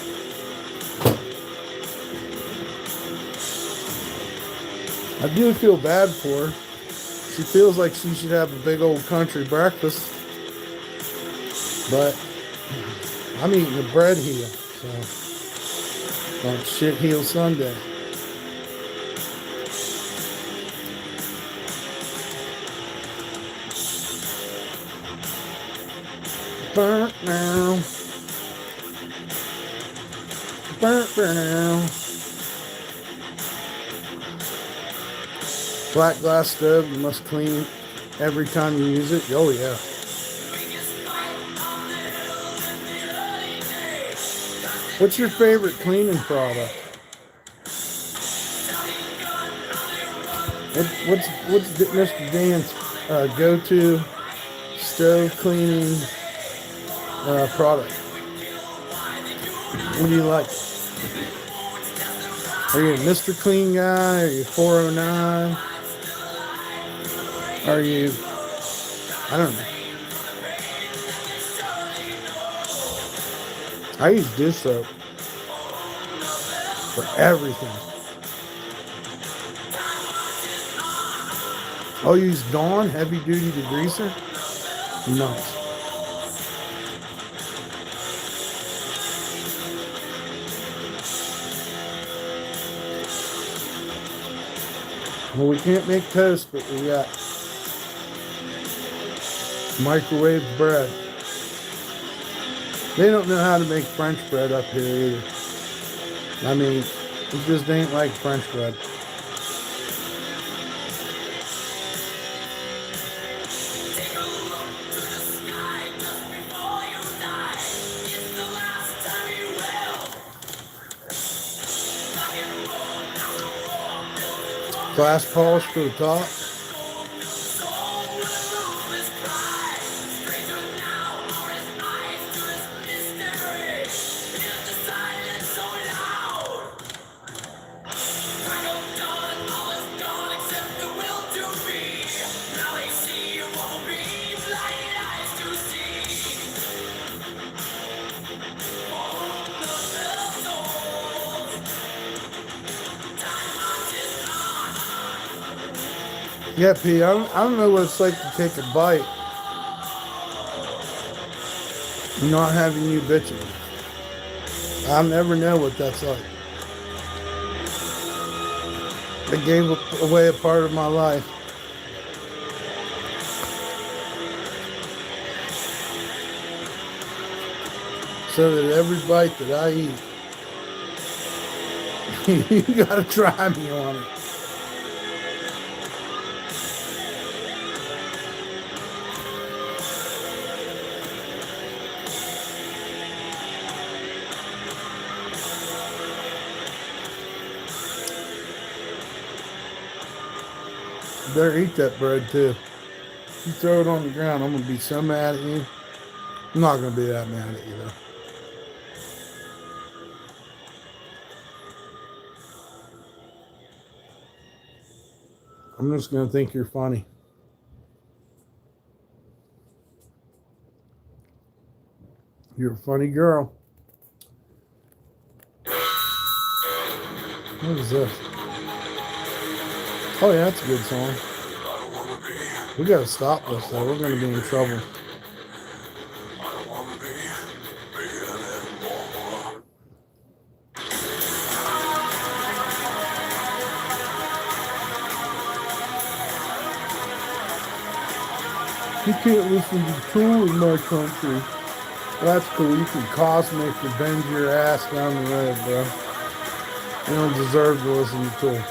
I do feel bad for her. She feels like she should have a big old country breakfast. But I'm eating a bread heel. So, on shit heel Sunday. Burnt now. Burnt now. Black glass stove, you must clean every time you use it. Oh yeah. What's your favorite cleaning product? What's Mr. Dan's go-to stove cleaning product? What do you like? Are you a Mr. Clean guy? Are you 409? Are you, I don't know. I use dish soap for everything. I'll use Dawn heavy duty degreaser. Nice. Well, we can't make toast, but we got microwave bread. They don't know how to make French bread up here either. I mean, it just ain't like French bread. Glass polish for the top. Yeah, P, I don't know what it's like to take a bite and not having you bitching. I'll never know what that's like. I gave away a part of my life. So that every bite that I eat, you gotta try me on it. better eat that bread too. You throw it on the ground, I'm gonna be so mad at you. I'm not gonna be that mad at you though. I'm just gonna think you're funny. You're a funny girl. What is this? Oh yeah, that's a good song. We gotta stop this though. We're gonna be in trouble. You can't listen to Tool in my country. That's cool. You can cosmic or bend your ass down the road, bro. You don't deserve to listen to Tool.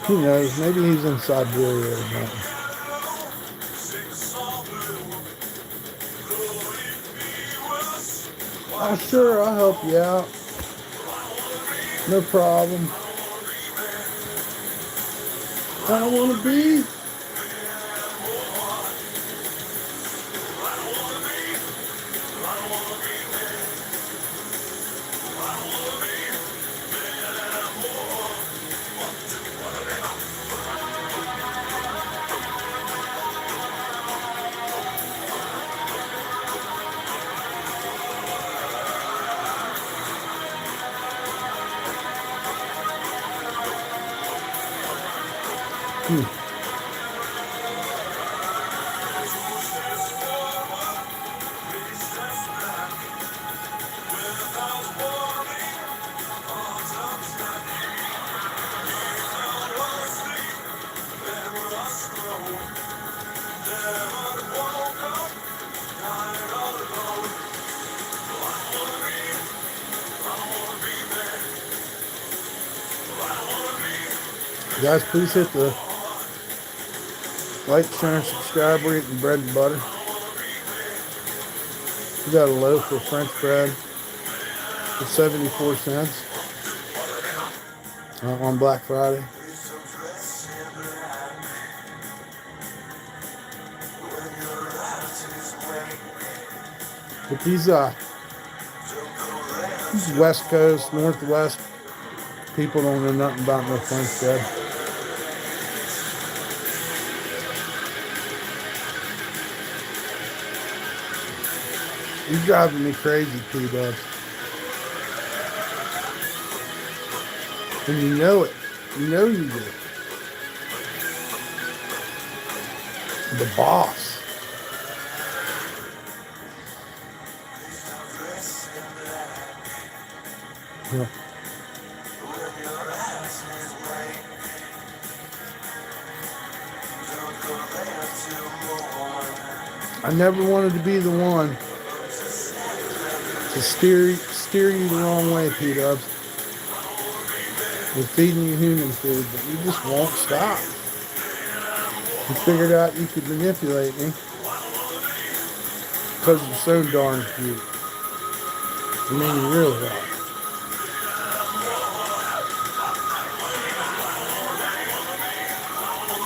Who knows? Maybe he's in Siberia or something. Oh, sure, I'll help you out. No problem. I don't want to be. Guys, please hit the like, share, and subscribe. We're eating bread and butter. We got a loaf of French bread for 74 cents on Black Friday. But these West Coast, Northwest people don't know nothing about no French bread. You're driving me crazy, P-Dubs. And you know it. You know you do. The boss. Yeah. I never wanted to be the one to steer you the wrong way, P-Dubs. With feeding you human food, but you just won't stop. You figured out you could manipulate me because you're so darn cute. I mean, you really are.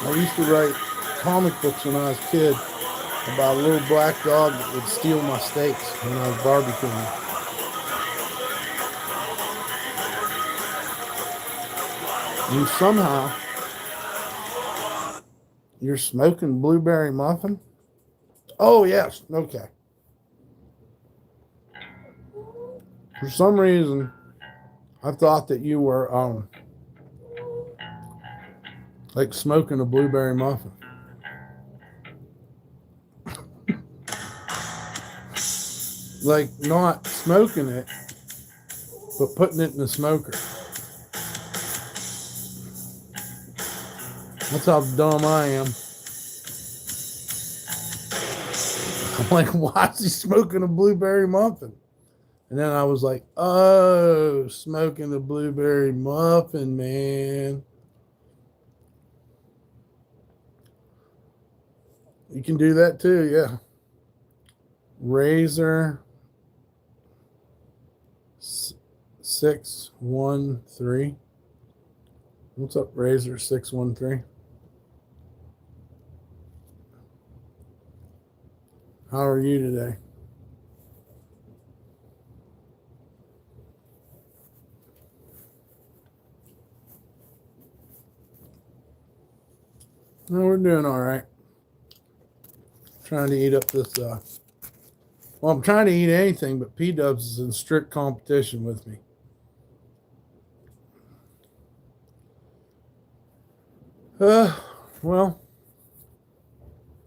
I used to write comic books when I was a kid about a little black dog that would steal my steaks when I was barbecuing. And somehow, you're smoking blueberry muffin? Oh, yes. Okay. For some reason, I thought that you were, like smoking a blueberry muffin. Like not smoking it, but putting it in the smoker. That's how dumb I am. I'm like, why is he smoking a blueberry muffin? And then I was like, oh, smoking a blueberry muffin, man. You can do that too, yeah. Razor 613. What's up, Razor 613? How are you today? No, we're doing all right. Trying to eat up this. Well, I'm trying to eat anything, but P-Dubs is in strict competition with me. Well,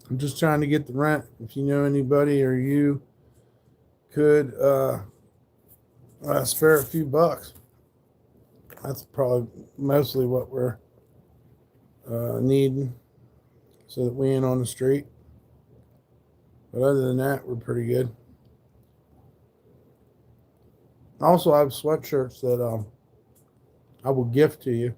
I'm just trying to get the rent. If you know anybody or you could spare a few bucks, that's probably mostly what we're needing, so that we ain't on the street. But other than that, we're pretty good. Also, I have sweatshirts that I will gift to you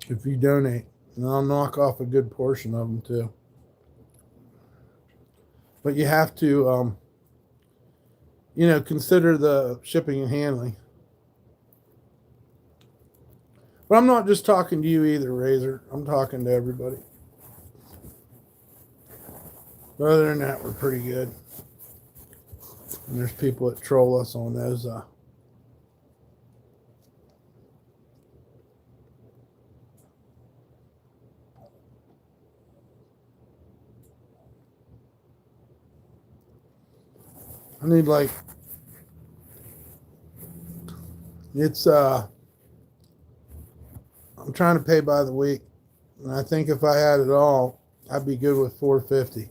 if you donate, and I'll knock off a good portion of them too. But you have to, consider the shipping and handling. But I'm not just talking to you either, Razor. I'm talking to everybody. But other than that, we're pretty good. And there's people that troll us on those. I need I'm trying to pay by the week, and I think if I had it all, I'd be good with $450.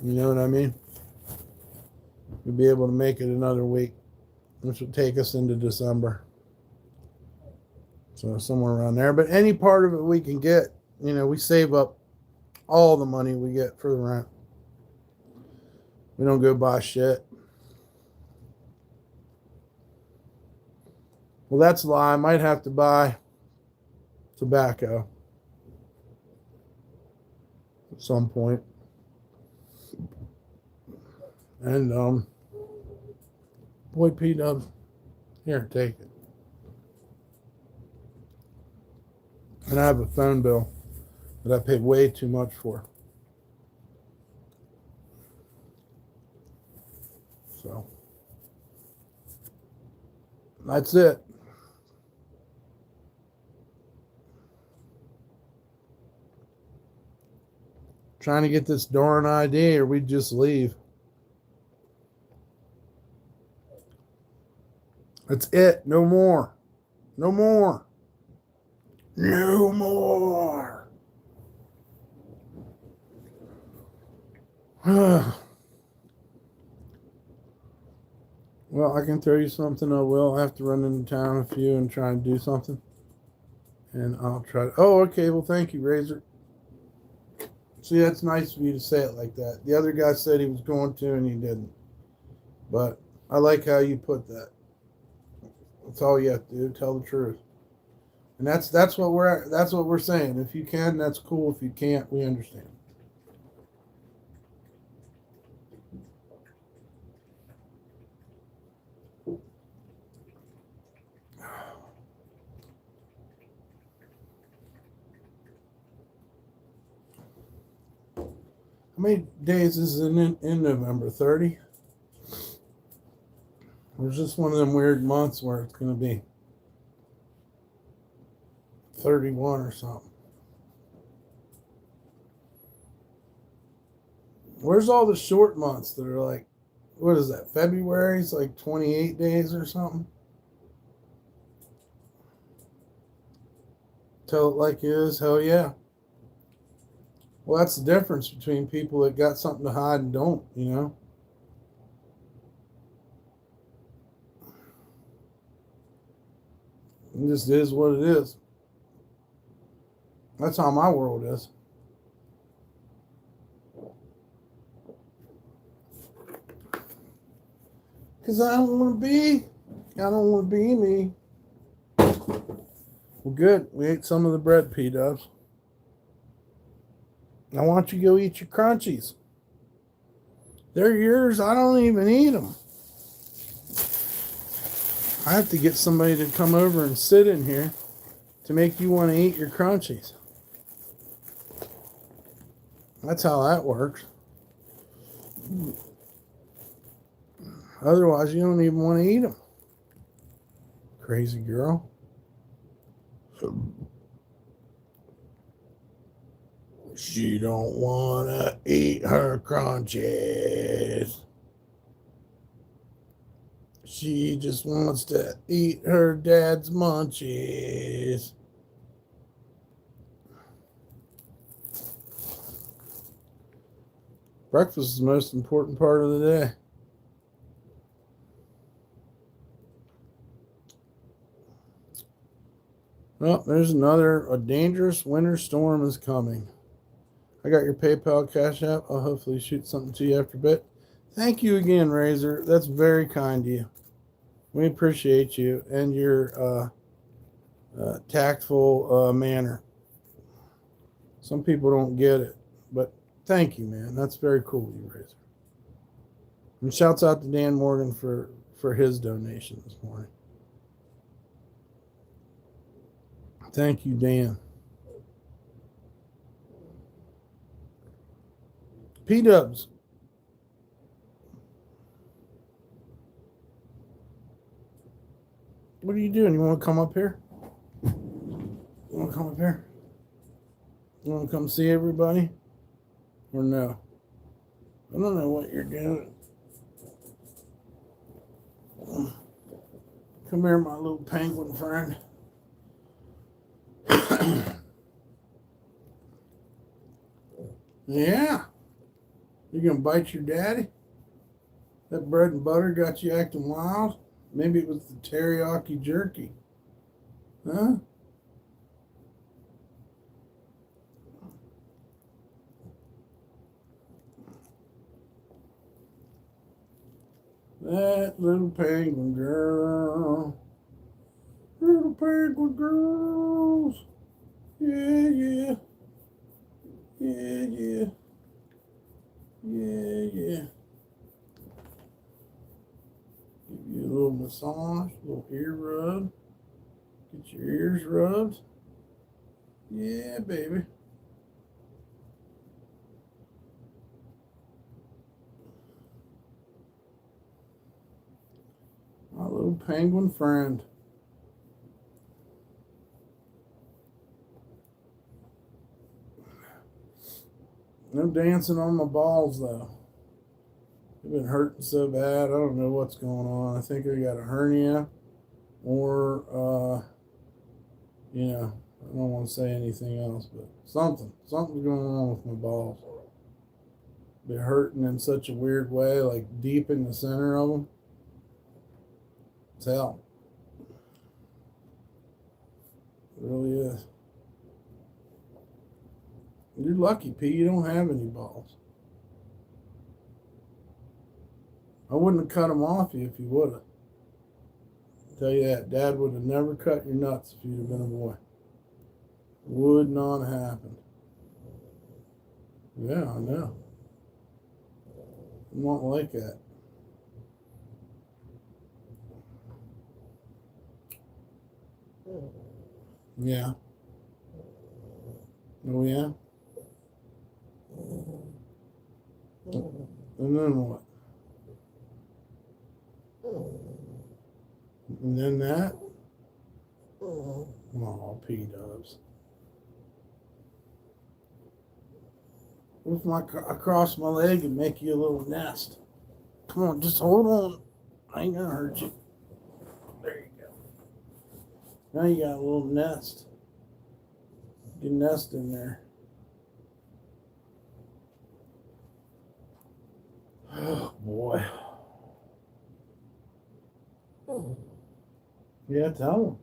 You know what I mean? We'd be able to make it another week, which would take us into December. So somewhere around there. But any part of it we can get, we save up all the money we get for the rent. We don't go buy shit. Well, that's a lie. I might have to buy tobacco at some point. And boy, P-Dubs, here, take it. And I have a phone bill that I paid way too much for. So that's it. Trying to get this darn ID, or we just leave. That's it. No more. No more. No more. Well, I can tell you something. I will have to run into town a few and try and do something. And I'll try to. Oh, okay. Well, thank you, Razor. See, that's nice of you to say it like that. The other guy said he was going to, and he didn't. But I like how you put that. That's all you have to do. Tell the truth. And that's what we're saying. If you can, that's cool. If you can't, we understand. How many days is it in November? 30? Or is this one of them weird months where it's going to be 31 or something? Where's all the short months that are like, what is that? February's like 28 days or something? Tell it like it is. Hell yeah. Well, that's the difference between people that got something to hide and don't, It just is what it is. That's how my world is. Because I don't want to be me. Well, good. We ate some of the bread, P-Dubs. Now, why don't you go eat your crunchies? They're yours. I don't even eat them. I have to get somebody to come over and sit in here to make you want to eat your crunchies. That's how that works. Otherwise, you don't even want to eat them. Crazy girl. She don't want to eat her crunchies. She just wants to eat her dad's munchies. Breakfast is the most important part of the day. Well, there's a dangerous winter storm is coming. I got your PayPal Cash App. I'll hopefully shoot something to you after a bit. Thank you again, Razor. That's very kind of you. We appreciate you and your tactful manner. Some people don't get it, but thank you, man. That's very cool of you, Razor. And shouts out to Dan Morgan for his donation this morning. Thank you, Dan. P-Dubs. What are you doing? You want to come up here? You want to come up here? You want to come see everybody? Or no? I don't know what you're doing. Come here, my little penguin friend. Yeah. You gonna bite your daddy? That bread and butter got you acting wild? Maybe it was the teriyaki jerky. Huh? That little penguin girl. Little penguin girls. Yeah, yeah. Yeah, yeah. Yeah, yeah. Give you a little massage, a little ear rub. Get your ears rubbed. Yeah, baby. My little penguin friend. No dancing on my balls, though. They've been hurting so bad. I don't know what's going on. I think I got a hernia or, I don't want to say anything else, but something's going on with my balls. They're hurting in such a weird way, like deep in the center of them. It's hell. It really is. You're lucky, P. You don't have any balls. I wouldn't have cut them off you if you would have. Tell you that. Dad would have never cut your nuts if you'd have been a boy. Would not have happened. Yeah, I know. I'm not like that. Yeah. Oh, yeah? And then what? And then that? Oh, P-Dubs. What if I cross my leg and make you a little nest? Come on, just hold on. I ain't gonna hurt you. There you go. Now you got a little nest. You can nest in there. Oh, boy. Yeah, tell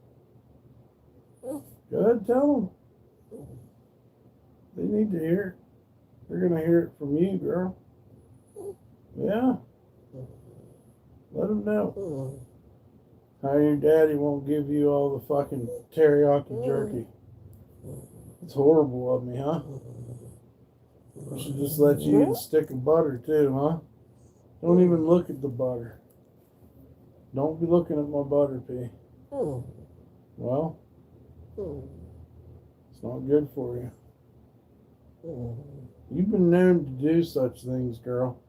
them. Go ahead, tell them. They need to hear it. They're going to hear it from you, girl. Yeah. Let them know. How your daddy won't give you all the fucking teriyaki jerky. It's horrible of me, huh? I should just let you eat a stick of butter, too, huh? Don't even look at the butter. Don't be looking at my butter, P. Well, it's not good for you. You've been known to do such things, girl.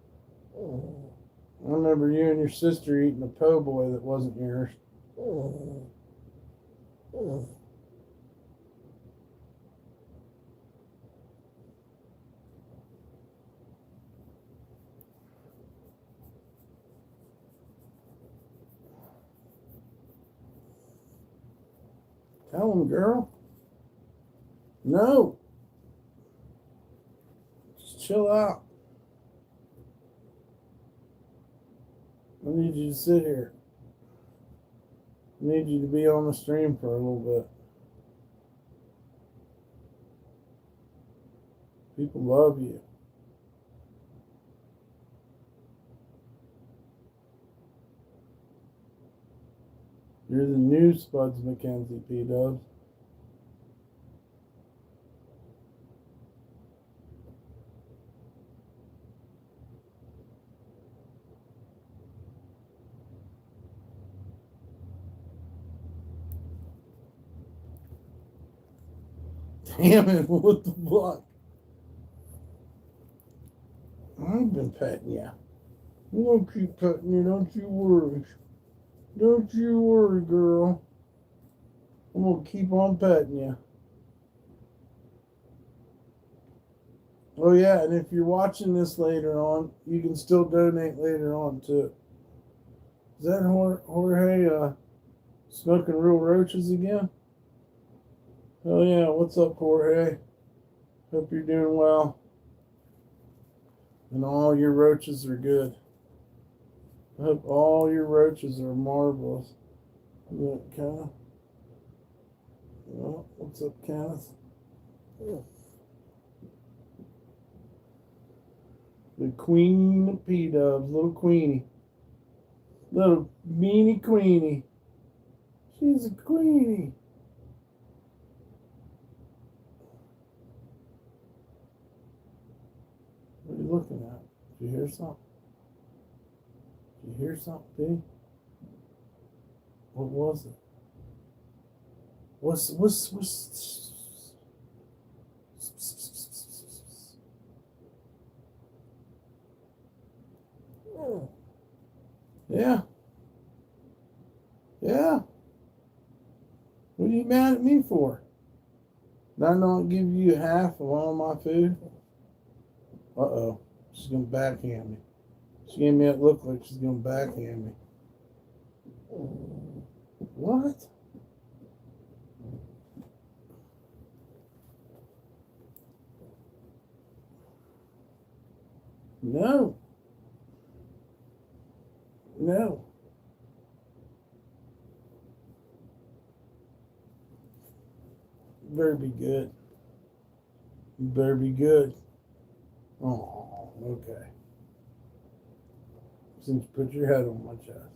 I remember you and your sister eating a po' boy that wasn't yours. Tell him, girl. No. Just chill out. I need you to sit here. I need you to be on the stream for a little bit. People love you. You're the new Spuds McKenzie, P-Dubs. Damn it, what the fuck? I've been petting you. I'm gonna keep petting you, don't you worry. Don't you worry, girl. I'm gonna keep on petting you. Oh yeah, and if you're watching this later on, you can still donate later on too. Is that Jorge smoking real roaches again? Oh yeah, what's up, Jorge? Hope you're doing well. And all your roaches are good. I hope all your roaches are marvelous. Yeah, Kenneth. Well, what's up, Kenneth? The queen of P-Dubs, little queenie. Little meanie queenie. She's a queenie. What are you looking at? Did you hear something? Did you hear something, P? What was it? What's Yeah. Yeah. What are you mad at me for? Did I not give you half of all my food? Uh-oh. She's going to backhand me. She gave me that look like she's going to backhand me. What? No. No. You better be good. You better be good. Oh, okay. Since you put your head on my chest.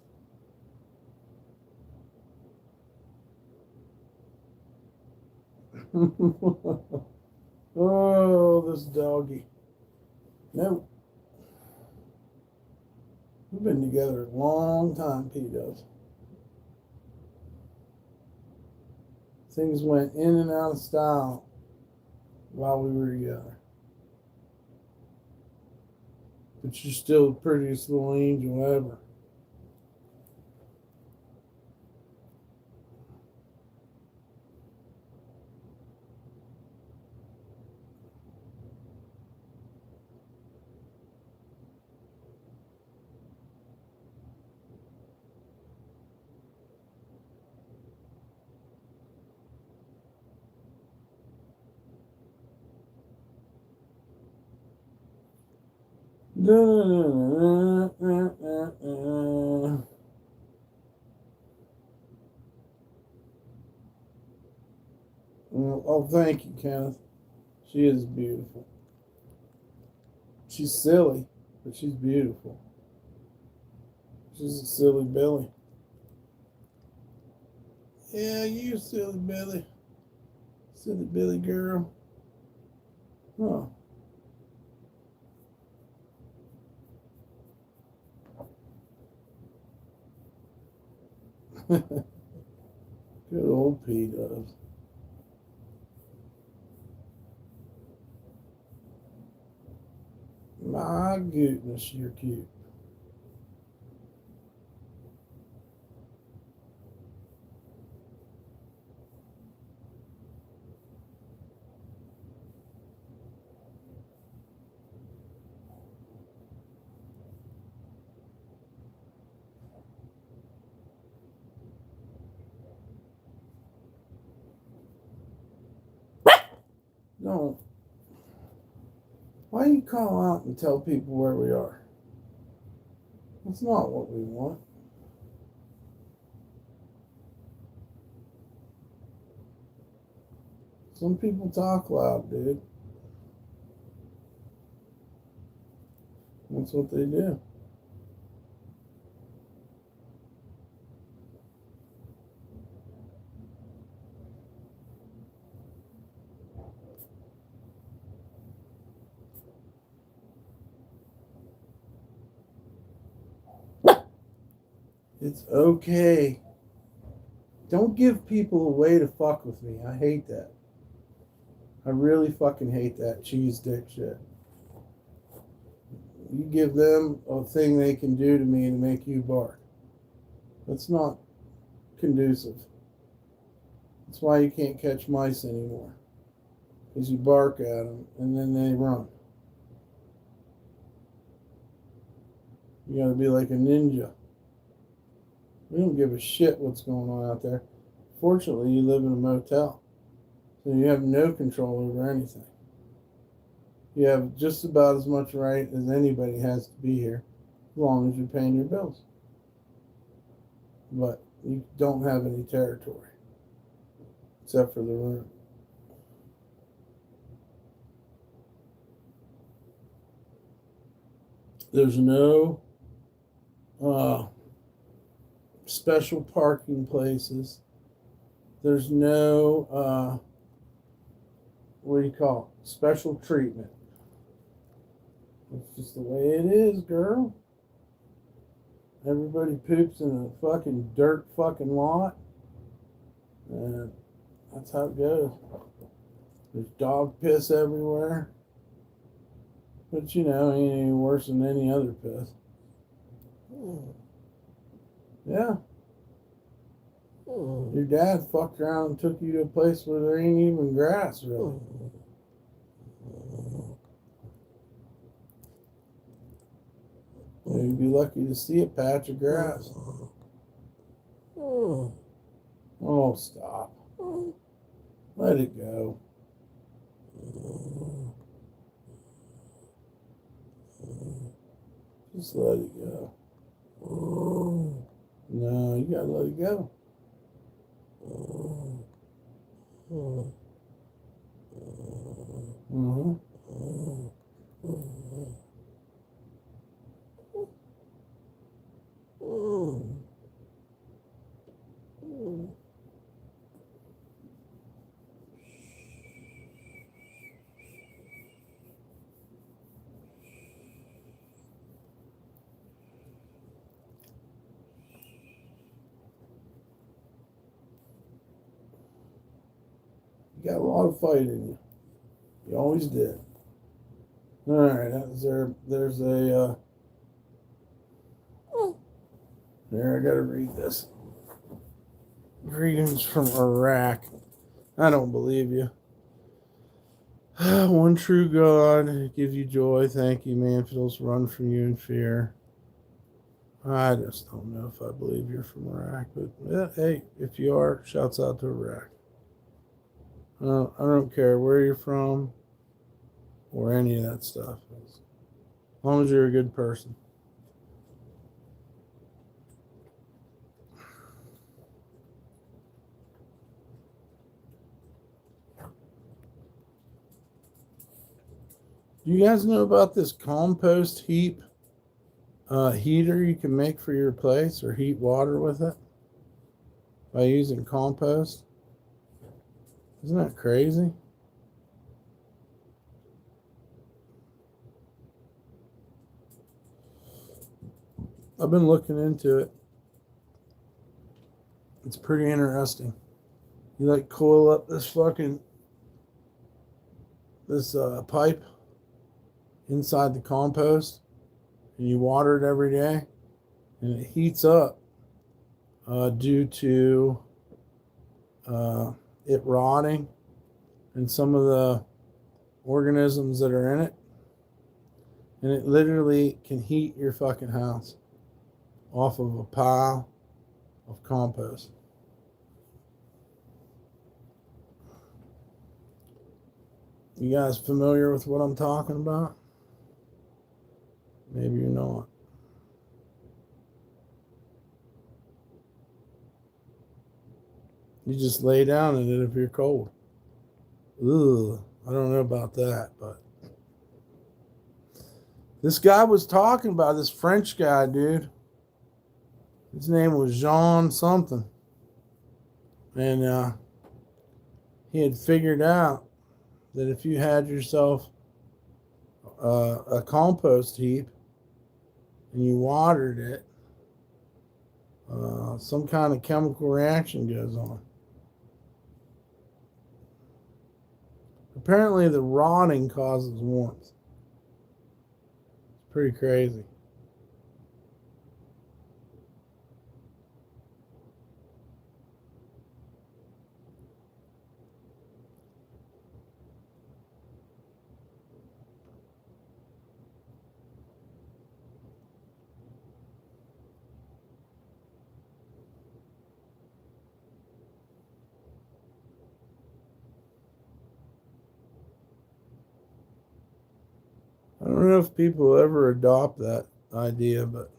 Oh, this doggy. No. We've been together a long time, P does. Things went in and out of style while we were together. But you're still the prettiest little angel ever. Oh, thank you, Kenneth. She is beautiful. She's silly, but she's beautiful. She's a silly Billy. Yeah, you silly Billy. Silly Billy girl. Huh. Good old P-Dubs. My goodness, you're cute. No. Why you call out and tell people where we are? That's not what we want. Some people talk loud, dude. That's what they do. It's okay. Don't give people a way to fuck with me. I hate that. I really fucking hate that cheese dick shit. You give them a thing they can do to me to make you bark. That's not conducive. That's why you can't catch mice anymore. Because you bark at them and then they run. You gotta be like a ninja. We don't give a shit what's going on out there. Fortunately, you live in a motel. So you have no control over anything. You have just about as much right as anybody has to be here, as long as you're paying your bills. But you don't have any territory, except for the room. There's no special parking places. There's no, what do you call it? Special treatment. It's just the way it is, girl. Everybody poops in a fucking dirt fucking lot. And that's how it goes. There's dog piss everywhere. But you know, ain't any worse than any other piss. Yeah. Your dad fucked around and took you to a place where there ain't even grass, really. You'd be lucky to see a patch of grass. Oh, stop. Let it go. Just let it go. No, you gotta let it go. Mm-hmm. You got a lot of fight in you. You always did. All right, there's a. There, I gotta read this. Greetings from Iraq. I don't believe you. One true God, give you joy. Thank you, Manfields. Run from you in fear. I just don't know if I believe you're from Iraq, but hey, if you are, shouts out to Iraq. I don't care where you're from or any of that stuff. As long as you're a good person. Do you guys know about this compost heap heater you can make for your place or heat water with it by using compost? Isn't that crazy? I've been looking into it. It's pretty interesting. You like coil up this pipe inside the compost, and you water it every day, and it heats up due to it rotting and some of the organisms that are in it, and it literally can heat your fucking house off of a pile of compost. You guys familiar with what I'm talking about? Maybe you're not. You just lay down in it if you're cold. Ugh, I don't know about that, but this guy was talking about this French guy, dude. His name was Jean something. And he had figured out that if you had yourself a compost heap and you watered it, some kind of chemical reaction goes on. Apparently the rotting causes warmth. It's pretty crazy. I don't know if people ever adopt that idea, but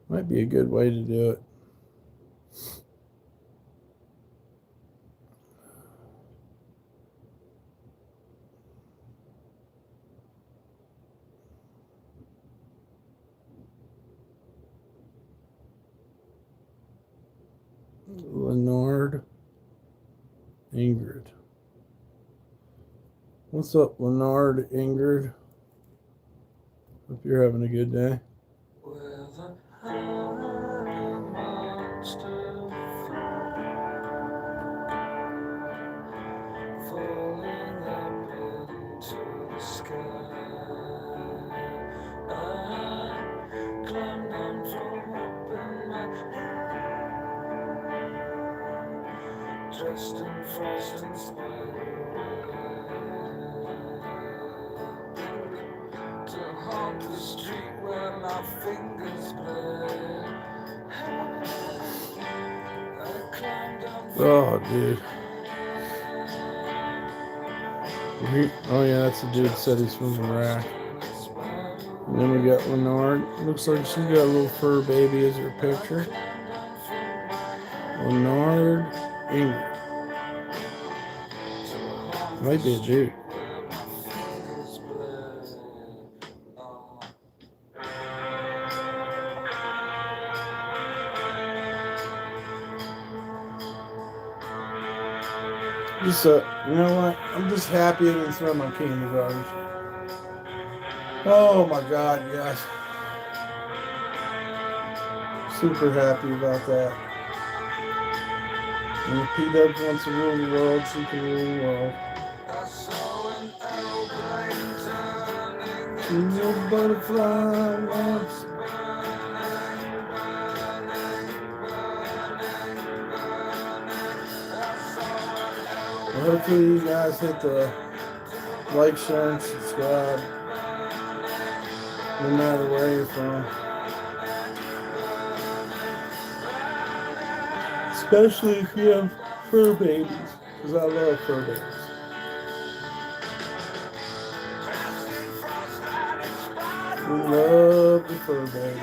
it might be a good way to do it. Leonard Ingrid. What's up, Leonard Ingrid? Hope you're having a good day. Dressed in frost and to haunt the street where my fingers bled. Oh, dude. Oh, yeah, that's the dude said he's from Iraq. And then we got Leonard. Looks like she's got a little fur baby as her picture. Leonard Ingrid. Might be a dude. Just, you know what? I'm just happy I didn't throw my key in the garbage. Oh my God, yes. Super happy about that. And if P-Dubs wants to rule the world, she can rule the world. She's a butterfly once. Well, hopefully you guys hit the like, share, and subscribe. No matter where you're from. Especially if you have fur babies. Because I love fur babies. We love the fur baby.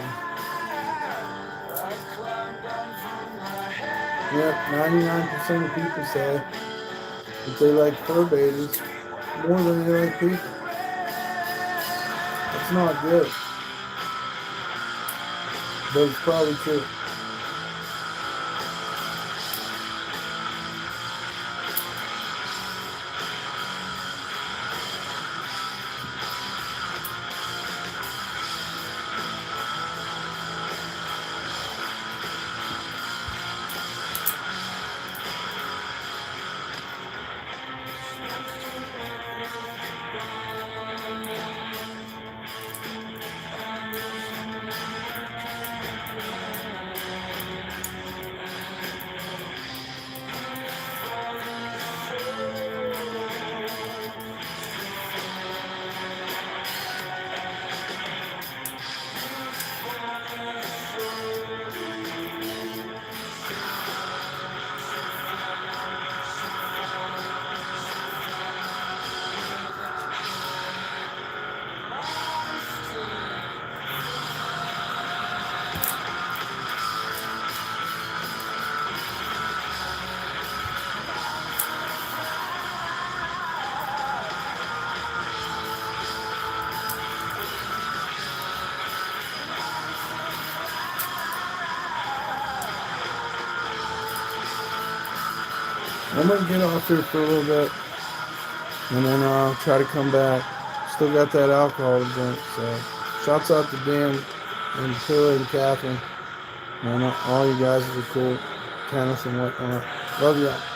Yep, 99% of people say that they like fur babies more than they like people. That's not good. But it's probably true. I'm gonna get off here for a little bit, and then I'll try to come back. Still got that alcohol to drink. So, shouts out to Dan and Phil and Catherine, and all you guys are cool, Kenneth and whatnot. Love y'all.